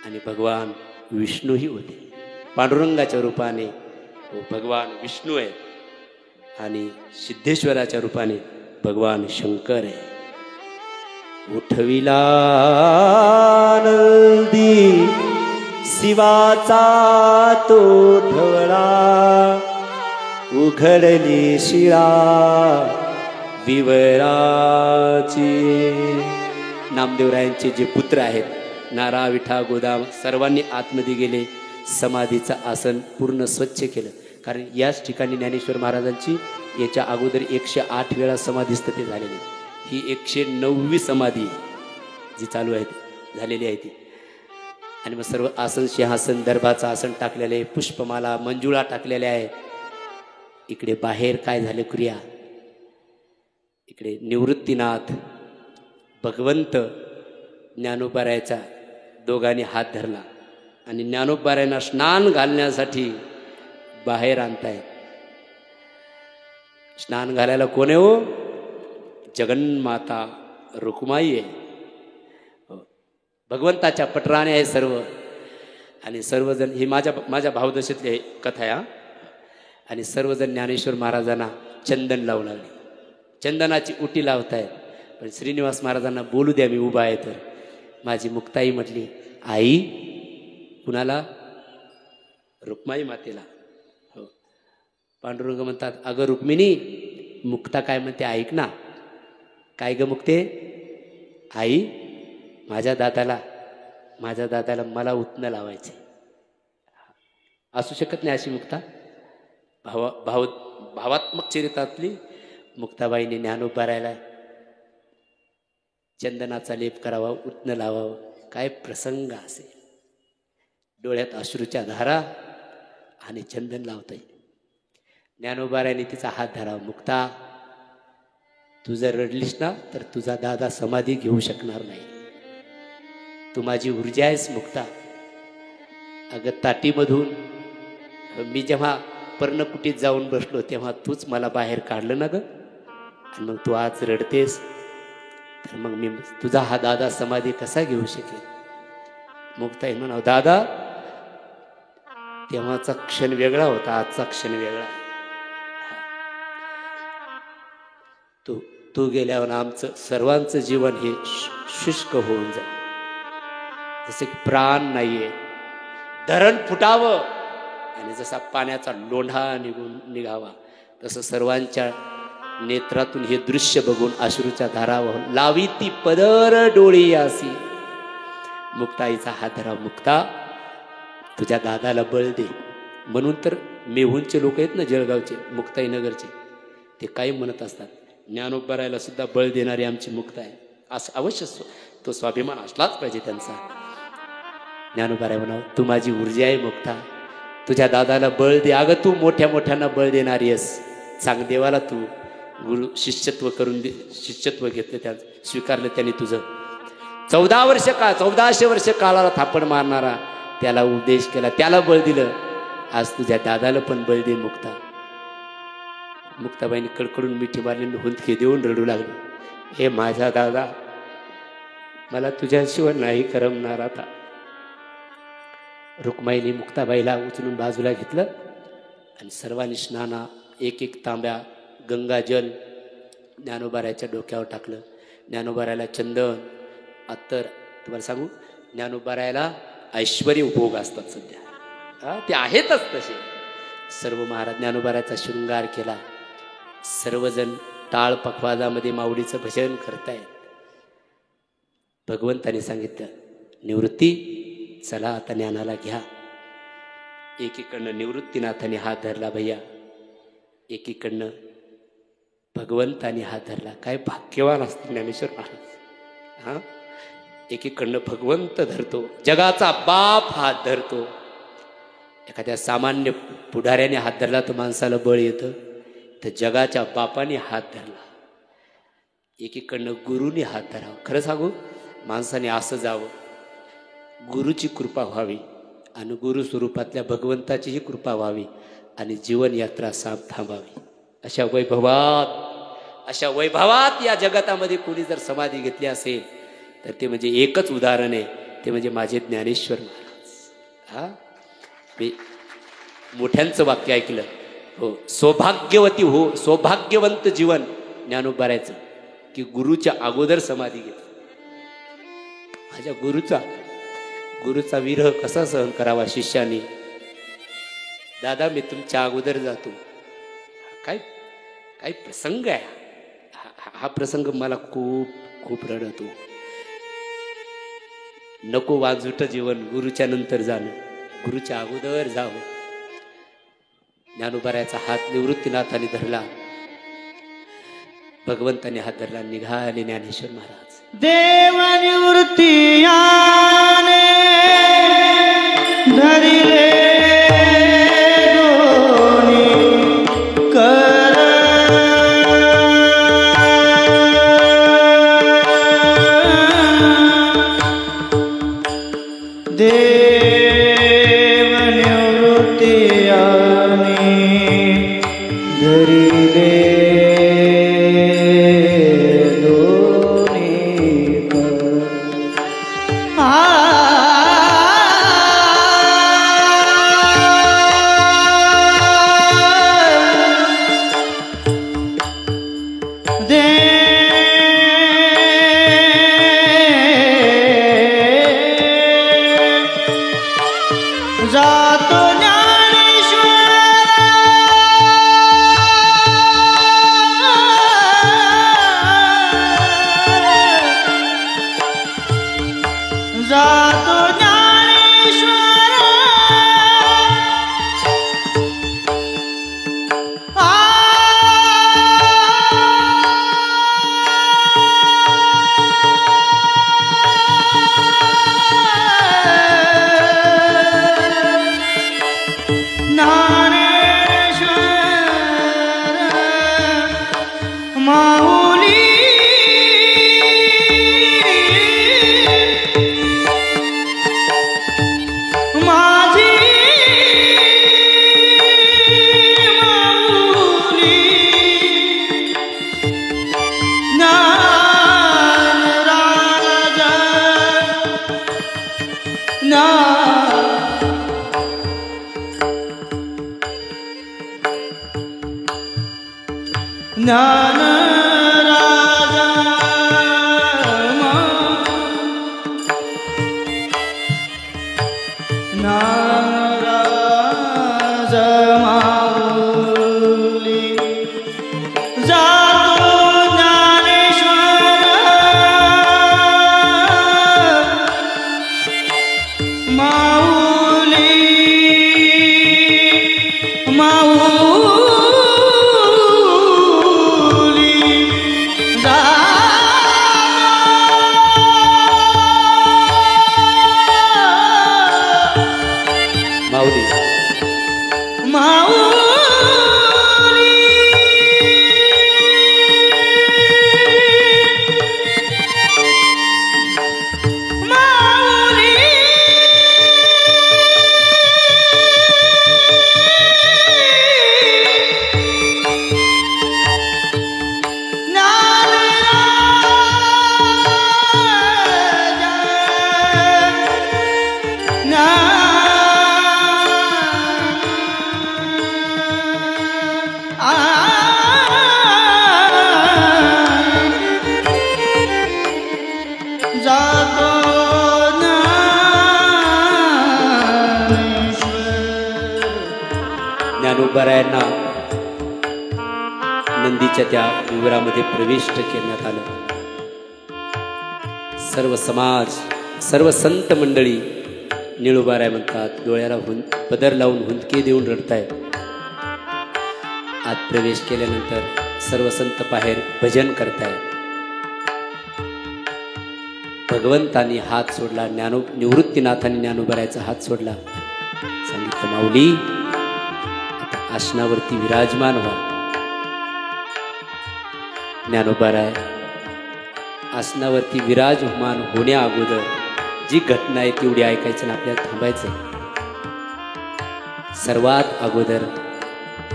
Speaker 1: आणि भगवान विष्णूही होते. पांडुरंगाच्या रूपाने भगवान विष्णू आहे आणि सिद्धेश्वराच्या रूपाने भगवान शंकर आहे. उठविला नंदी शिवाचा तो ठवळा, उघडली शिळा विवराची. नामदेवरायांचे जे पुत्र आहेत, नारा, विठा, गोदाम, सर्वांनी आतमध्ये गेले. समाधीचं आसन पूर्ण स्वच्छ केलं. कारण याच ठिकाणी ज्ञानेश्वर महाराजांची याच्या अगोदर 108 वेळा समाधीस्थिती झालेली. ही 109वी समाधी जी चालू आहे ती झालेली आहे ती. आणि मग सर्व आसन, सिंहासन, दर्भाचं आसन टाकलेले आहे, पुष्पमाला, मंजुळा टाकलेल्या आहे. इकडे बाहेर काय झालं क्रिया, इकडे निवृत्तीनाथ, भगवंत ज्ञानोबारायाचा दोघांनी हात धरला आणि ज्ञानोबारायांना स्नान घालण्यासाठी बाहेर आणतायत. स्नान घालायला कोण आहे हो? जगन्माता रुक्माई आहे. भगवंताच्या पटराने आहे सर्व. आणि सर्वजण, ही माझ्या भावदशेतली कथा आहे. आणि सर्वजण ज्ञानेश्वर महाराजांना चंदन लावू लागले. चंदनाची उटी लावतायत. पण श्रीनिवास महाराजांना बोलू द्या, मी उभा आहे. तर माझी मुक्ताई म्हटली, आई. कुणाला? रुक्माई मातेला. हो. पांडुरंग म्हणतात, अगं रुक्मिणी, मुक्ता काय म्हणते ऐक ना. काय ग मुक्ते? आई, माझ्या दादाला मला उतनं लावायचे. असू शकत नाही अशी मुक्ता. भावात्मक चरित्रातली मुक्ताबाईने ज्ञानोबारायला चंदनाचा लेप करावा, उटणं लावावं, काय प्रसंग असेल. डोळ्यात अश्रूच्या धारा आणि चंदन लावता येईल. ज्ञानोबाराने तिचा हात धरावा. मुक्ता, तू जर रडलीस ना तर तुझा दादा समाधी घेऊ शकणार नाही. तू माझी ऊर्जा आहेस मुक्ता. अगं ताटीमधून मी जेव्हा पर्णकुटीत जाऊन बसलो तेव्हा तूच मला बाहेर काढलं ना ग. आणि मग तू आज रडतेस तर मग मी तुझा हा दादा समाधी कसा घेऊ शकेल. मुक्ताई म्हणावं, दादा तेव्हाचा क्षण वेगळा होता, आजचा क्षण वेगळा. तू गेल्यावर आमचं सर्वांचं जीवन हे शुष्क होऊन जाईल. जसे की प्राण नाहीये, धरण फुटावं आणि जसा पाण्याचा लोंढा निघावा तसं सर्वांच्या नेत्रातून हे दृश्य बघून अश्रूच्या धारा वाहून लावी ती पदर डोळी असी. मुक्ताईचा हात धरा. मुक्ता, तुझ्या दादाला बळ दे. म्हणून तर मेहूनचे लोक आहेत ना, जळगावचे, मुक्ताईनगरचे, ते काही म्हणत असतात, ज्ञानोबारायला सुद्धा बळ देणारी आमची मुक्ता आहे. असं अवश्य तो स्वाभिमान असलाच पाहिजे त्यांचा. ज्ञानोबाराय म्हणावं, तू माझी ऊर्जा आहे मुक्ता, तुझ्या दादाला बळ दे. अगं तू मोठ्या मोठ्यांना बळ देणारी आहेस. सांग देवाला तू गुरु शिष्यत्व करून दे. शिष्यत्व घेतलं, त्या स्वीकारलं त्यांनी तुझं. 1400 वर्ष काळाला थापण मारणारा त्याला उपदेश केला, त्याला बळ दिलं. आज तुझ्या दादाला पण बळ दे मुक्ता. मुक्ताबाईंनी कडकडून मिठी मारली, हुंदके देऊन रडू लागली. हे माझा दादा, मला तुझ्याशिवाय नाही करमणार आता. रुक्माईने मुक्ताबाईला उचलून बाजूला घेतलं आणि सर्वांनी स्नाना एक एक तांब्या गंगाजल ज्ञानोबारायच्या डोक्यावर टाकलं. ज्ञानोबारायला चंदन, अत्तर. तुम्हाला सांगू, ज्ञानोबारायला ऐश्वर्य उपभोग असतात सध्या, ते आहेतच तसे. सर्व महाराज ज्ञानोबारायचा शृंगार केला. सर्वजण टाळ पखवाजामध्ये माऊलीचं भजन करतायत. भगवंताने सांगितलं, निवृत्ती, चला आता ज्ञानाला घ्या. एकीकडनं निवृत्तीनाथाने हात धरला भैया, एकीकडनं भगवंताने हात धरला. काय भाग्यवान असते ज्ञानेश्वर महाराज. हा, एकीकडनं भगवंत धरतो, जगाचा बाप हात धरतो. एखाद्या सामान्य पुढाऱ्याने हात धरला तर माणसाला बळ येतं, तर जगाच्या बापाने हात धरला. एकीकडनं गुरुने हात धरावा. खरं सांगू, माणसाने असं जावं, गुरुची कृपा व्हावी आणि गुरु स्वरूपातल्या भगवंताचीही कृपा व्हावी आणि जीवन यात्रा साप थांबावी. अशा वैभवात या जगतामध्ये कोणी जर समाधी घेतली असेल तर ते म्हणजे एकच उदाहरण आहे, ते म्हणजे माझे ज्ञानेश्वर महाराज. हा, मी मोठ्यांचं वाक्य ऐकलं. हो, सौभाग्यवती हो, सौभाग्यवंत जीवन ज्ञानोबारायचं की गुरुच्या अगोदर समाधी घेतली. माझ्या गुरुचा विरह कसा सहन करावा शिष्याने. दादा, मी तुमच्या अगोदर जातो. काय प्रसंग आहे हा प्रसंग मला खूप रडतो. नको वाजूट जीवन, गुरुच्या नंतर जाणं, गुरुच्या अगोदर जावं. ज्ञानोबारायचा हात निवृत्तीनाथाने धरला, भगवंताने हात धरला. निघाले ज्ञानेश्वर महाराज.
Speaker 2: देव निवृत्ती आने धरिले दोन्ही कर. देव निवृत्ती आने धरिले माऊली माझी माऊली ज्ञानराजा ज्ञानराजा माऊली जातो ज्ञानेश्वर माऊली माऊली
Speaker 1: माऊली
Speaker 2: माऊली माऊली जातो
Speaker 1: ज्ञानोबारायांना नंदीच्या त्या विवरामध्ये प्रविष्ट करण्यात आलं. सर्व समाज, सर्व संत मंडळी निळोबाराय म्हणतात, डोळ्याला पदर लावून हुंदके देऊन रडतायत. आत प्रवेश केल्यानंतर सर्व संत बाहेर भजन करतायत. भगवंतानी हात सोडला, निवृत्तीनाथांनी ज्ञानोबारायचा हात सोडला. सांगितलं, माऊली आता आसनावरती विराजमान व्हा. ज्ञानोबाराय आसनावरती विराजमान होण्या अगोदर जी घटना आहे तेवढी ऐकायचं ना आपल्याला थांबायचं. सर्वात अगोदर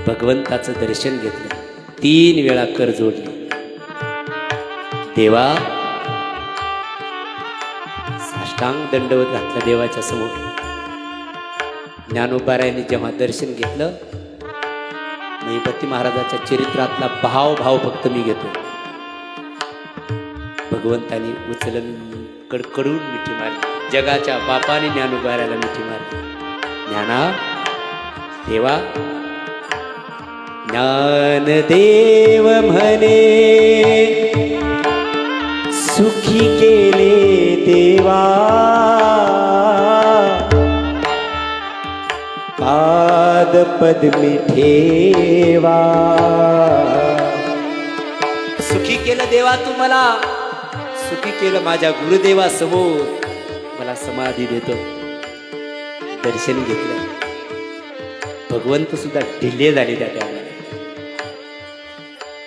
Speaker 1: भगवंताचं दर्शन घेतलं. 3 वेळा कर जोडले. देवा, साष्टांग दंडवत घातला देवाच्या समोर. ज्ञानोबारायांनी जेव्हा दर्शन घेतलं, महिपती महाराजाच्या चरित्रातला भाव फक्त मी घेतो. भगवंतानी उचलून कडकडून मिठी मारली. जगाच्या बापाने ज्ञानोबारायाला मिठी मारली. ज्ञाना, देवा, ज्ञानदेव म्हणे सुखी केले देवा, पाद पद्मी ठेवा. सुखी केलं देवा तू मला, सुखी केलं माझ्या गुरुदेवा समोर. मला समाधी देतो. दर्शन घेतलं. भगवंत सुद्धा ढिल्ले झाले त्या टायमाला.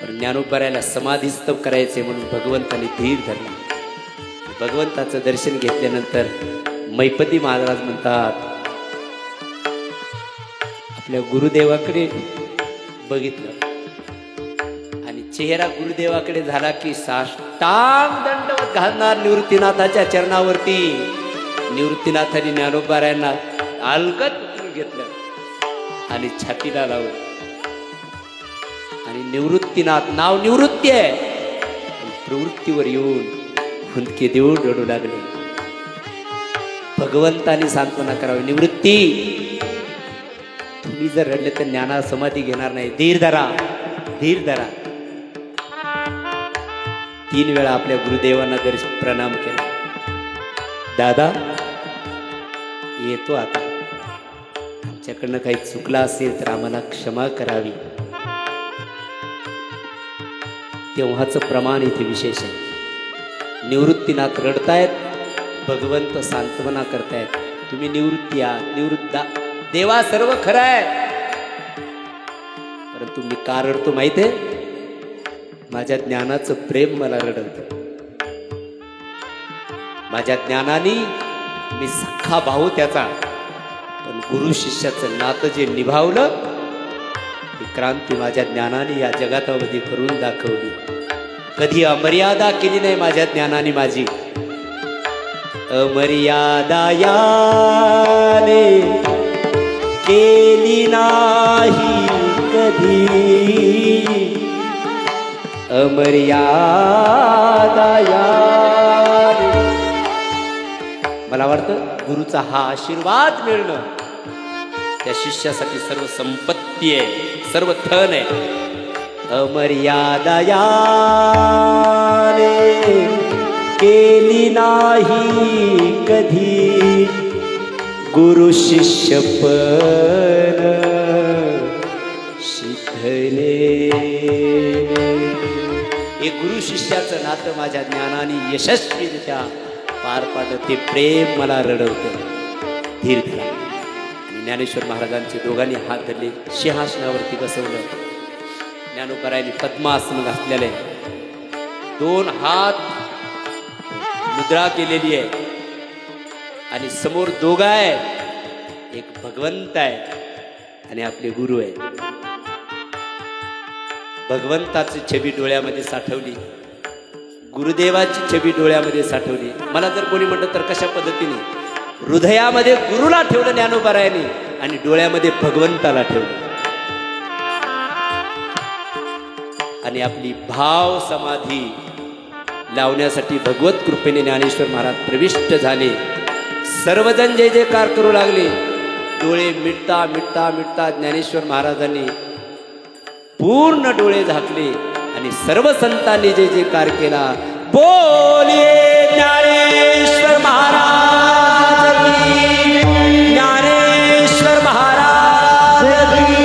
Speaker 1: पण ज्ञानोबारायाला समाधीस्थ करायचे म्हणून भगवंताने धीर धरला. भगवंताचं दर्शन घेतल्यानंतर मैपती महाराज म्हणतात, आपल्या गुरुदेवाकडे बघितलं आणि चेहरा गुरुदेवाकडे झाला की साष्टांग दंडवत घालणार निवृत्तीनाथाच्या चरणावरती. निवृत्तीनाथांनी ज्ञानोबारायांना अलगद उचलून घेतलं आणि छातीला लावलं. आणि निवृत्तीनाथ, नाव निवृत्ती आहे, प्रवृत्तीवर येऊन हुंदके देऊन रडू लागले. भगवंतानी सांत्वना करावी, निवृत्ती तुम्ही जर रडले तर ज्ञाना समाधी घेणार नाही. धीर धरा, धीर धरा. 3 वेळा आपल्या गुरुदेवांना प्रणाम केला. दादा येतो आता, आमच्याकडनं काही चुकलं असेल तर आम्हाला क्षमा करावी. तेव्हाचं प्रमाण इथे विशेष आहे. निवृत्तीनाथ रडतायत, भगवंत सांत्वना करतायत. तुम्ही निवृत्ती आहात, निवृत्ता देवा सर्व खरं आहे, परंतु मी का रडतो माहिती आहे? माझ्या ज्ञानाचं प्रेम मला रडवतं. माझ्या ज्ञानाने मी सख्खा भाऊ त्याचा, पण गुरु शिष्याचं नातं जे निभावलं ही क्रांती माझ्या ज्ञानाने या जगातामध्ये करून दाखवली. कधी अमर्यादा केली नाही माझ्या ज्ञानाने माझी. अमर्यादा याने केली नाही कधी, अमर्यादा याने. मला वाटतं गुरुचा हा आशीर्वाद मिळणं त्या शिष्यासाठी सर्व संपत्ती आहे, सर्व धन आहे. अमर्यादा याने केली नाही कधी, गुरु शिष्यपण शिकले. हे गुरु शिष्याचं नातं माझ्या ज्ञानाने यशस्वीरित्या पार पाडलं. ते प्रेम मला रडवतं. धीर धरा. आणि ज्ञानेश्वर महाराजांचे दोघांनी हात धरले, सिंहासनावरती बसवलं. ज्ञानोबरायांनी पद्मासन घातलेलं आहे, 2 हात मुद्रा केलेली आहे आणि समोर दोघं आहे, एक भगवंत आहे आणि आपले गुरु आहे. भगवंताची छबी डोळ्यामध्ये साठवली, गुरुदेवाची छबी डोळ्यामध्ये साठवली. मला जर कोणी म्हटलं तर कशा पद्धतीने? हृदयामध्ये गुरुला ठेवलं ज्ञानोबरायांनी आणि डोळ्यामध्ये भगवंताला ठेवलं. आणि आपली भाव समाधी लावण्यासाठी भगवत कृपेने ज्ञानेश्वर महाराज प्रविष्ट झाले. सर्वजण जय जयकार करू लागले. डोळे मिटता मिटता मिटता ज्ञानेश्वर महाराजांनी पूर्ण डोळे झाकले आणि सर्व संतांनी जय जयकार केला. बोलिये ज्ञानेश्वर महाराज की, ज्ञानेश्वर महाराज की,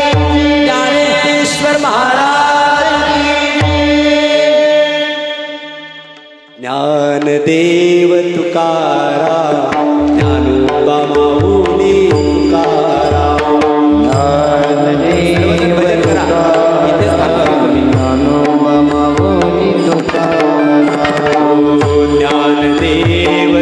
Speaker 1: ज्ञानेश्वर महाराज की. ज्ञानदेव तुकाराम, ज्ञानोबा माऊली तुकाराम. ज्ञानदेव ज्ञानदेव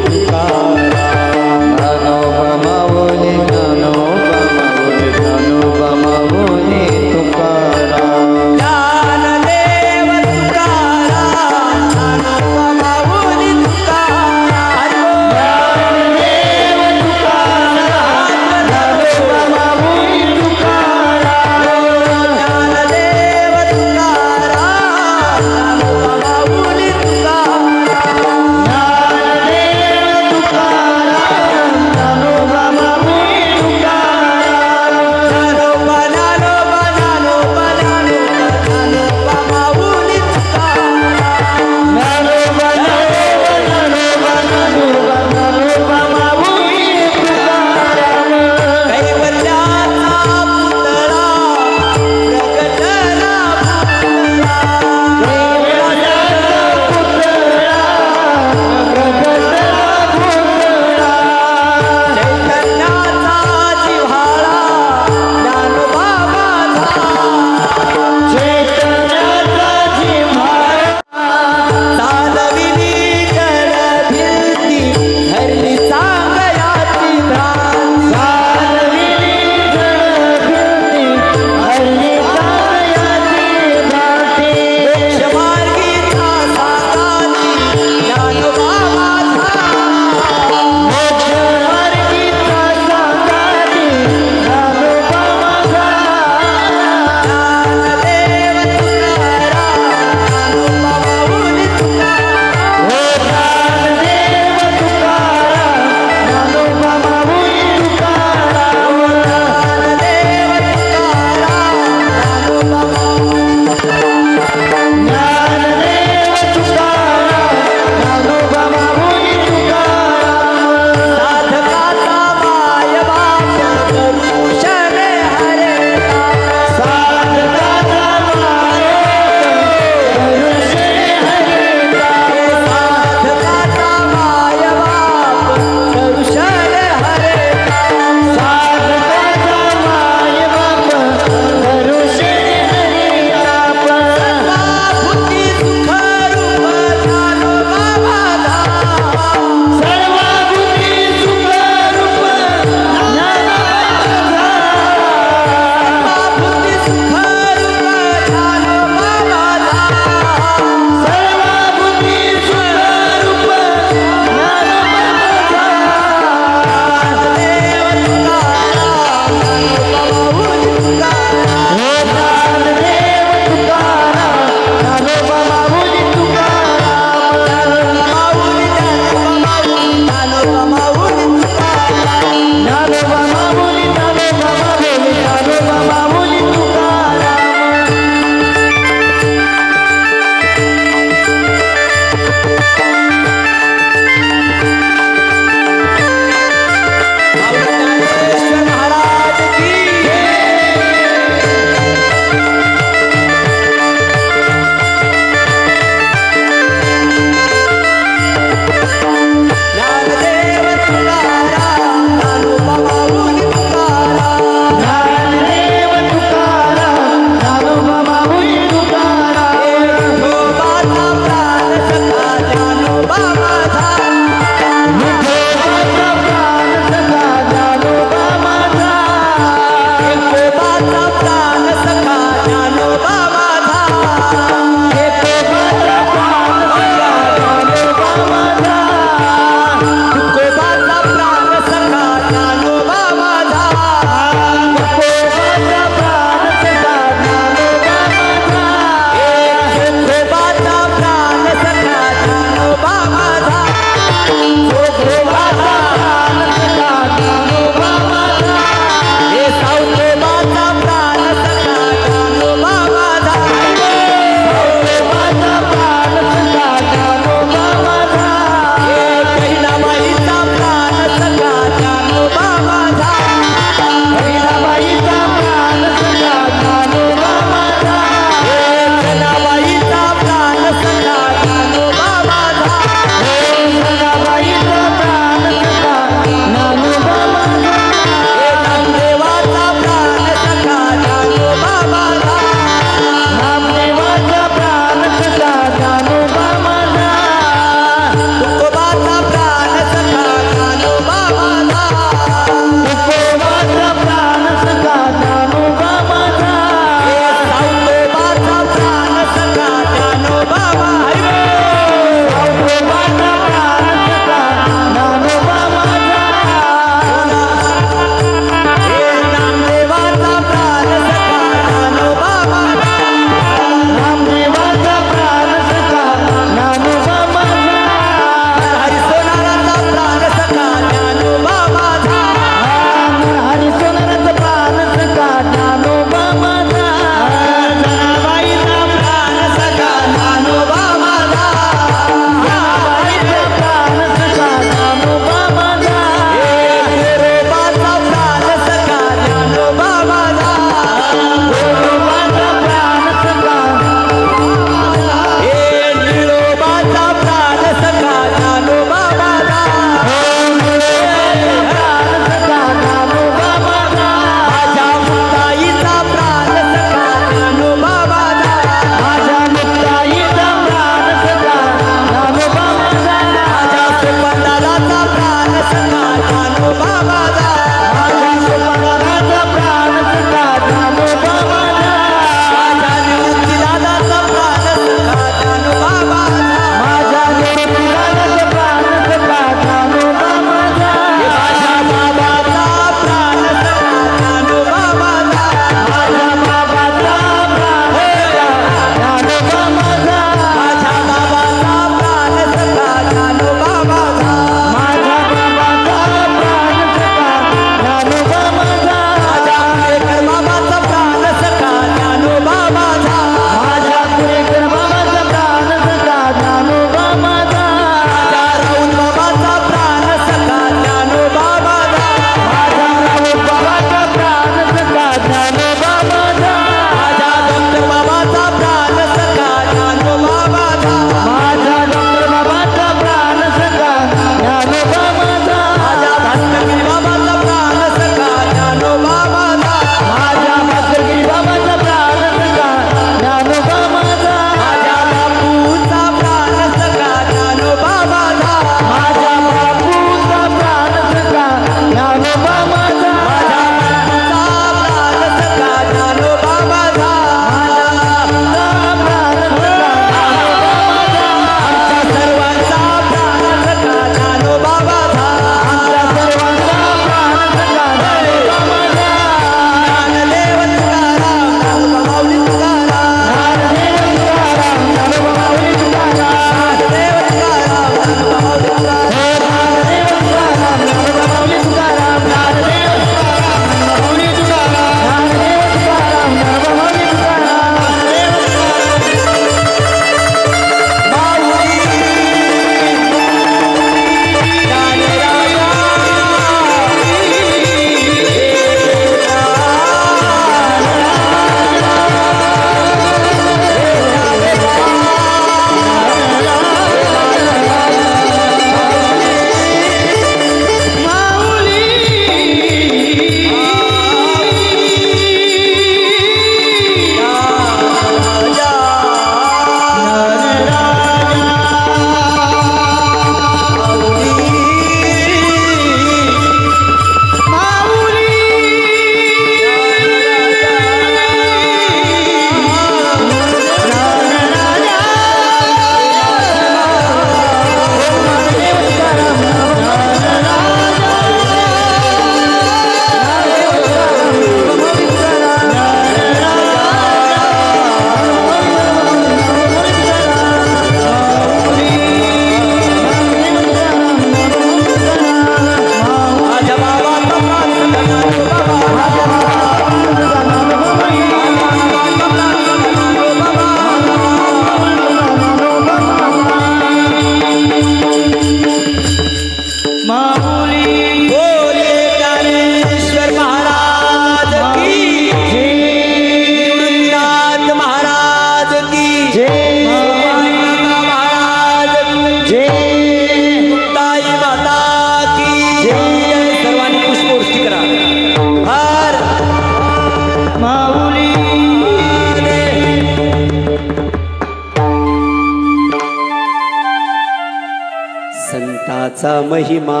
Speaker 1: विराहाचा महिमा.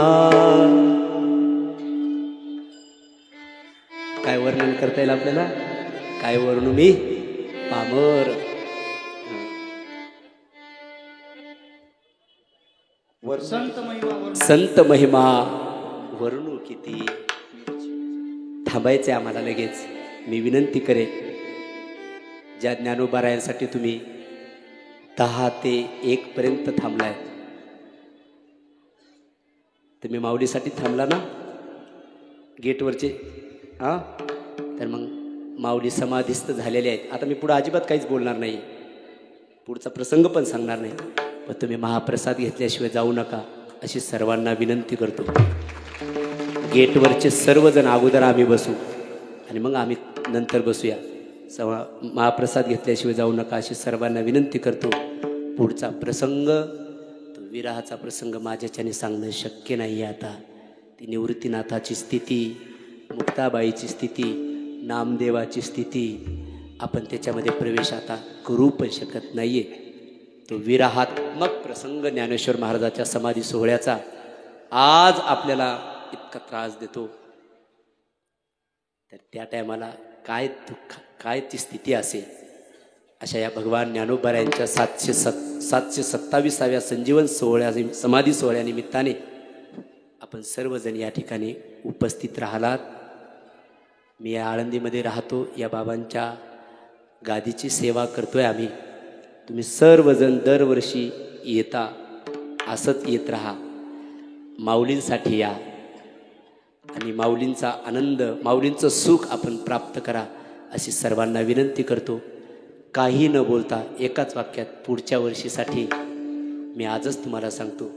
Speaker 1: काय वर्णन करता येईल आपल्याला? काय वर्णू मी पामर. संत महिमा वर्णू किती. थांबायचे आम्हाला लगेच. मी विनंती करे, ज्या ज्ञानोबारायांसाठी तुम्ही 10 ते 1 पर्यंत थांबलाय, तुम्ही माऊलीसाठी थांबला ना गेटवरचे? हां, तर मग माऊली समाधीस्थ झालेले आहेत. आता मी पुढं अजिबात काहीच बोलणार नाही, पुढचा प्रसंग पण सांगणार नाही. पण तुम्ही महाप्रसाद घेतल्याशिवाय जाऊ नका अशी सर्वांना विनंती करतो. गेटवरचे सर्वजण अगोदर आम्ही बसू आणि मग आम्ही नंतर बसूया. महाप्रसाद घेतल्याशिवाय जाऊ नका अशी सर्वांना विनंती करतो. पुढचा प्रसंग, तो विराहाचा प्रसंग माझ्याच्याने सांगणं शक्य नाही आहे. आता ती निवृत्तीनाथाची स्थिती, मुक्ताबाईची स्थिती, नामदेवाची स्थिती, आपण त्याच्यामध्ये प्रवेश आता करू पण शकत नाही आहे. तो विराहात्मक प्रसंग ज्ञानेश्वर महाराजाच्या समाधी सोहळ्याचा आज आपल्याला इतका त्रास देतो, तर त्या टायमाला काय दुःख, काय ती स्थिती असेल. अशा या भगवान ज्ञानोबारायांच्या 727व्या संजीवन सोहळ्या, समाधी सोहळ्यानिमित्ताने आपण सर्वजण या ठिकाणी उपस्थित राहिलात. मी या आळंदीमध्ये राहतो, या बाबांच्या गादीची सेवा करतोय आम्ही. तुम्ही सर्वजण दरवर्षी येता, असंच येत राहा. माऊलींसाठी या आणि माऊलींचा आनंद, माऊलींचं सुख आपण प्राप्त करा अशी सर्वांना विनंती करतो. काही न बोलता एकाच वाक्यात पुढच्या वर्षीसाठी मी आजच तुम्हाला सांगतो,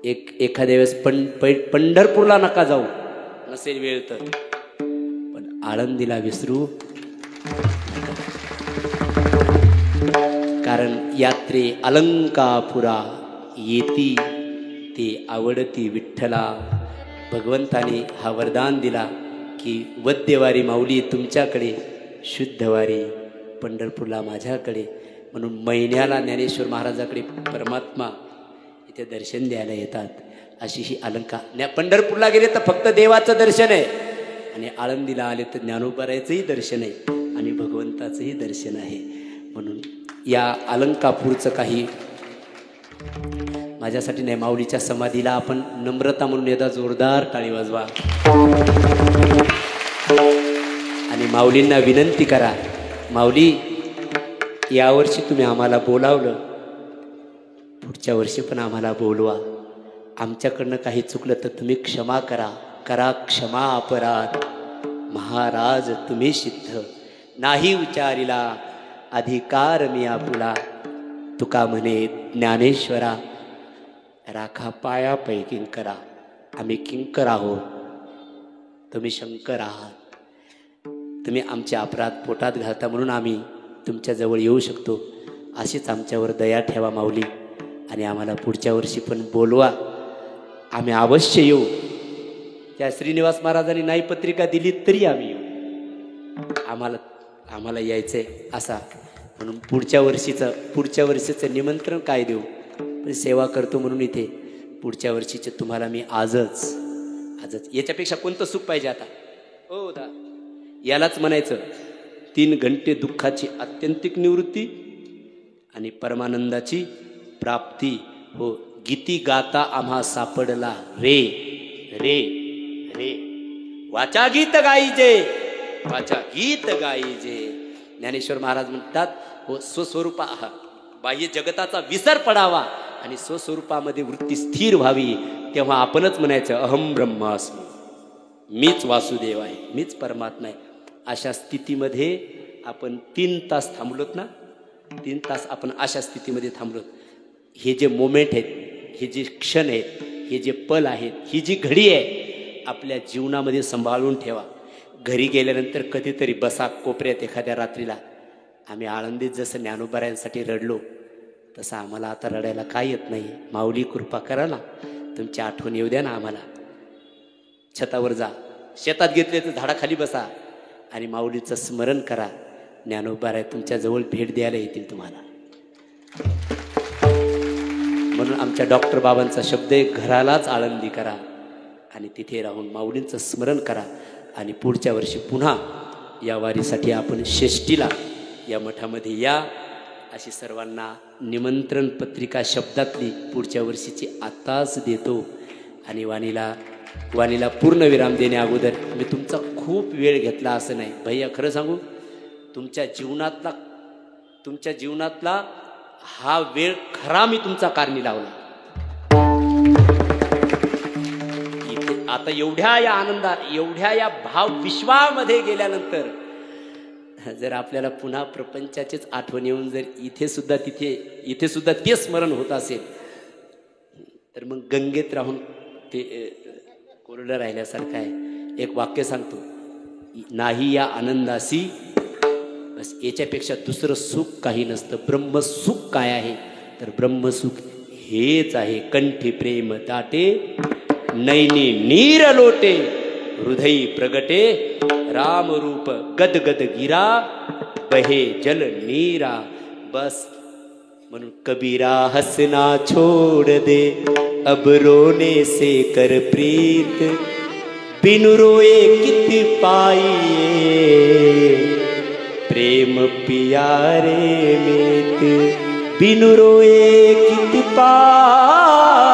Speaker 1: एखाद्या वेळेस पंढरपूरला नका जाऊ, नसेल वेळ तर, पण आळंदीला विसरू नका. कारण यात्रे अलंकापुरा येती ते आवडती विठ्ठला. भगवंताने हा वरदान दिला की वद्यवारी माऊली तुमच्याकडे, शुद्धवारी पंढरपूरला माझ्याकडे. म्हणून महिन्याला ज्ञानेश्वर महाराजाकडे परमात्मा इथे दर्शन द्यायला येतात. अशी ही अलंका. पंढरपूरला गेले तर फक्त देवाचं दर्शन आहे, आणि आळंदीला आले तर ज्ञानोबारायचंही दर्शन आहे आणि भगवंताचंही दर्शन आहे. म्हणून या अलंकापूरचं काही माझ्यासाठी नाही, माऊलीच्या समाधीला आपण नम्रता म्हणून एकदा जोरदार टाळी वाजवा आणि माऊलींना विनंती करा, माऊली यावर्षी तुम्ही आम्हाला बोलावलं, पुढच्या वर्षी पण आम्हाला बोलवा. आमच्याकडनं काही चुकलं तर तुम्ही क्षमा करा. करा क्षमा अपराध, महाराज तुम्ही सिद्ध. नाही विचारिला अधिकार मी आपुला. तुका म्हणे ज्ञानेश्वरा, राखा पाया पै किंकरा. आम्ही किंकर आहोत, तुम्ही शंकर आहात. तुम्ही आमचे अपराध पोटात घालता म्हणून आम्ही तुमच्याजवळ येऊ शकतो. अशीच आमच्यावर दया ठेवा माऊली, आणि आम्हाला पुढच्या वर्षी पण बोलवा. आम्ही अवश्य येऊ. त्या श्रीनिवास महाराजांनी नाही पत्रिका दिली तरी आम्ही येऊ. आम्हाला यायचं आहे असा. म्हणून पुढच्या वर्षीचं निमंत्रण काय देऊ, पण सेवा करतो म्हणून इथे पुढच्या वर्षीचे तुम्हाला मी आजच याच्यापेक्षा कोणतं सुख पाहिजे आता? हो दा, यालाच म्हणायचं 3 घंटे दुःखाची आत्यंतिक निवृत्ती आणि परमानंदाची प्राप्ती. हो, गीती गाता आम्हा सापडला रे रे रे. वाचा गीत गाईजे, वाचा गीत गाईजे. ज्ञानेश्वर महाराज म्हणतात, हो स्वस्वरूपा, बाह्य जगताचा विसर पडावा आणि स्वस्वरूपामध्ये वृत्ती स्थिर व्हावी. तेव्हा आपणच म्हणायचं अहम ब्रह्मास्मी, मीच वासुदेव आहे, मीच परमात्मा आहे. अशा स्थितीमध्ये आपण 3 तास थांबलोत ना, 3 तास आपण अशा स्थितीमध्ये थांबलोत. हे जे मोमेंट आहेत, हे जे क्षण आहेत, हे जे पल आहेत, ही जी घडी आहे, आपल्या जीवनामध्ये सांभाळून ठेवा. घरी गेल्यानंतर कधीतरी बसा कोपऱ्यात एखाद्या रात्रीला. आम्ही आळंदीत जसं ज्ञानोबारायांसाठी रडलो तसं आम्हाला आता रडायला काय येत नाही. माऊली कृपा करा ना, तुमची आठवण येऊ द्या ना आम्हाला. छतावर जा, शेतात घेतले तर झाडाखाली बसा आणि माऊलीचं स्मरण करा. ज्ञानोबाराय तुमच्याजवळ भेट द्यायला येतील तुम्हाला. म्हणून आमच्या डॉक्टर बाबांचा शब्द आहे, घरालाच आळंदी करा आणि तिथे राहून माऊलींचं स्मरण करा आणि पुढच्या वर्षी पुन्हा या वारीसाठी आपण षष्टीला या मठामध्ये या, अशी सर्वांना निमंत्रण पत्रिका शब्दातली पुढच्या वर्षीची आताच देतो. आणि वाणीला पूर्ण विराम देण्या अगोदर मी तुमचा खूप वेळ घेतला असं नाही भैया, खरं सांगू, तुमच्या जीवनातला हा वेळ खरा मी तुमचा कारणी लावला. आता एवढ्या या आनंदात, एवढ्या या भाव विश्वामध्ये गेल्यानंतर जर आपल्याला पुन्हा प्रपंचाचीच आठवण येऊन जर इथे सुद्धा ते स्मरण होत असेल तर मग गंगेत राहून ते कोरडं राहिल्यासारखं आहे. एक वाक्य सांगतो, नाही या आनंदासी, बस याच्यापेक्षा दुसरं सुख काही नसतं. ब्रह्मसुख काय आहे तर ब्रह्मसुख हेच आहे, कंठी प्रेम दाटे, नैनी नीर लोटे, हृदयी प्रगटे, राम रूप गदगद गिरा, बहे जल नीरा. बस म्हणून कबीरा हसना छोड़ दे, अब रोने से कर प्रीत, बिन रोए कित पाइए, प्रेम पियारे मीत, बिन रोए कित पाइए,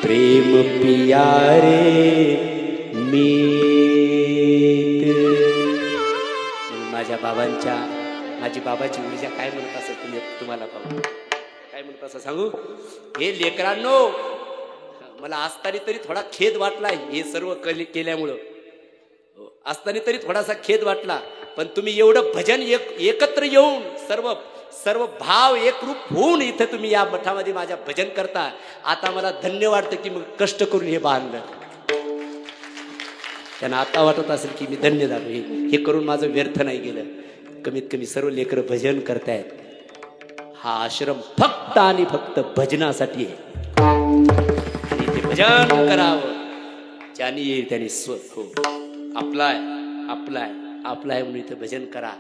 Speaker 1: प्रेम पियारे मीत. माझी बाबाची ऊर्जा काय म्हणत असं तुम्हाला पाहू काय म्हणत असं सांगू. हे लेकरांनो, मला असताना तरी थोडा खेद वाटला हे सर्व केल्यामुळं, असताना तरी थोडासा खेद वाटला. पण तुम्ही एवढं भजन एकत्र येऊन सर्व भाव एकरूप होऊन इथं तुम्ही या मठामध्ये माझ्या भजन करता. आता मला धन्य वाटतं की मग कष्ट करून हे बांधलं. त्यांना आता वाटत असेल की मी धन्य झालो, हे करून माझं व्यर्थ नाही गेलं. कमीत कमी सर्व लेकरं भजन करतायत. हा आश्रम फक्त आणि फक्त भजनासाठी आहे आणि ते भजन करावं. ज्याने येईल त्याने हो आपलाय म्हणून इथं भजन करा.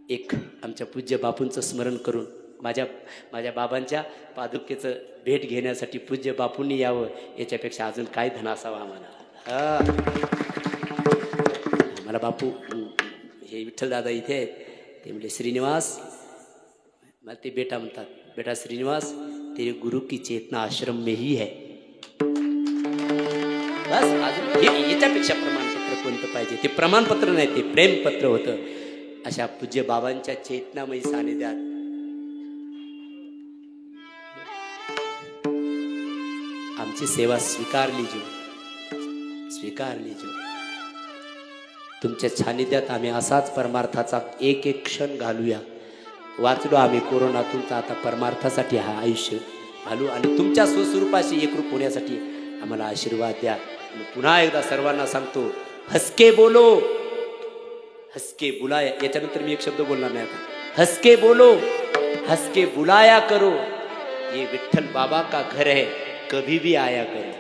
Speaker 1: एक आमच्या पूज्य बापूंचं स्मरण करून माझ्या बाबांच्या पादुकेचं भेट घेण्यासाठी पूज्य बापूंनी यावं, याच्यापेक्षा अजून काय धन असावं आम्हाला. मला बापू हे विठ्ठल दादा इथे आहेत, ते म्हणजे श्रीनिवास, मला ते बेटा म्हणतात. बेटा श्रीनिवास, तेरे गुरु की चेतना आश्रम में ही है. बस अजून याच्यापेक्षा प्रमाणपत्र कोणतं पाहिजे. ते प्रमाणपत्र नाही, ते प्रेमपत्र होतं. अशा पूज्य बाबांच्या चेतनामयी सानिध्यात आमची सेवा स्वीकारली जो. तुमच्या सानिध्यात आम्ही असाच परमार्थाचा एक क्षण घालूया. वाचलो आम्ही कोरोनातून, तर आता परमार्थासाठी हा आयुष्य घालू आणि तुमच्या स्वस्वरूपाशी एकरूप होण्यासाठी आम्हाला आशीर्वाद द्या. पुन्हा एकदा सर्वांना सांगतो, हसके बोलो, हसके बुलाया. याच्यानंतर मी एक शब्द बोलणार नाही आता. हसके बोलो, हसके बुलाया करो, ये विठ्ठल बाबा का घर है, कभी भी आया करो.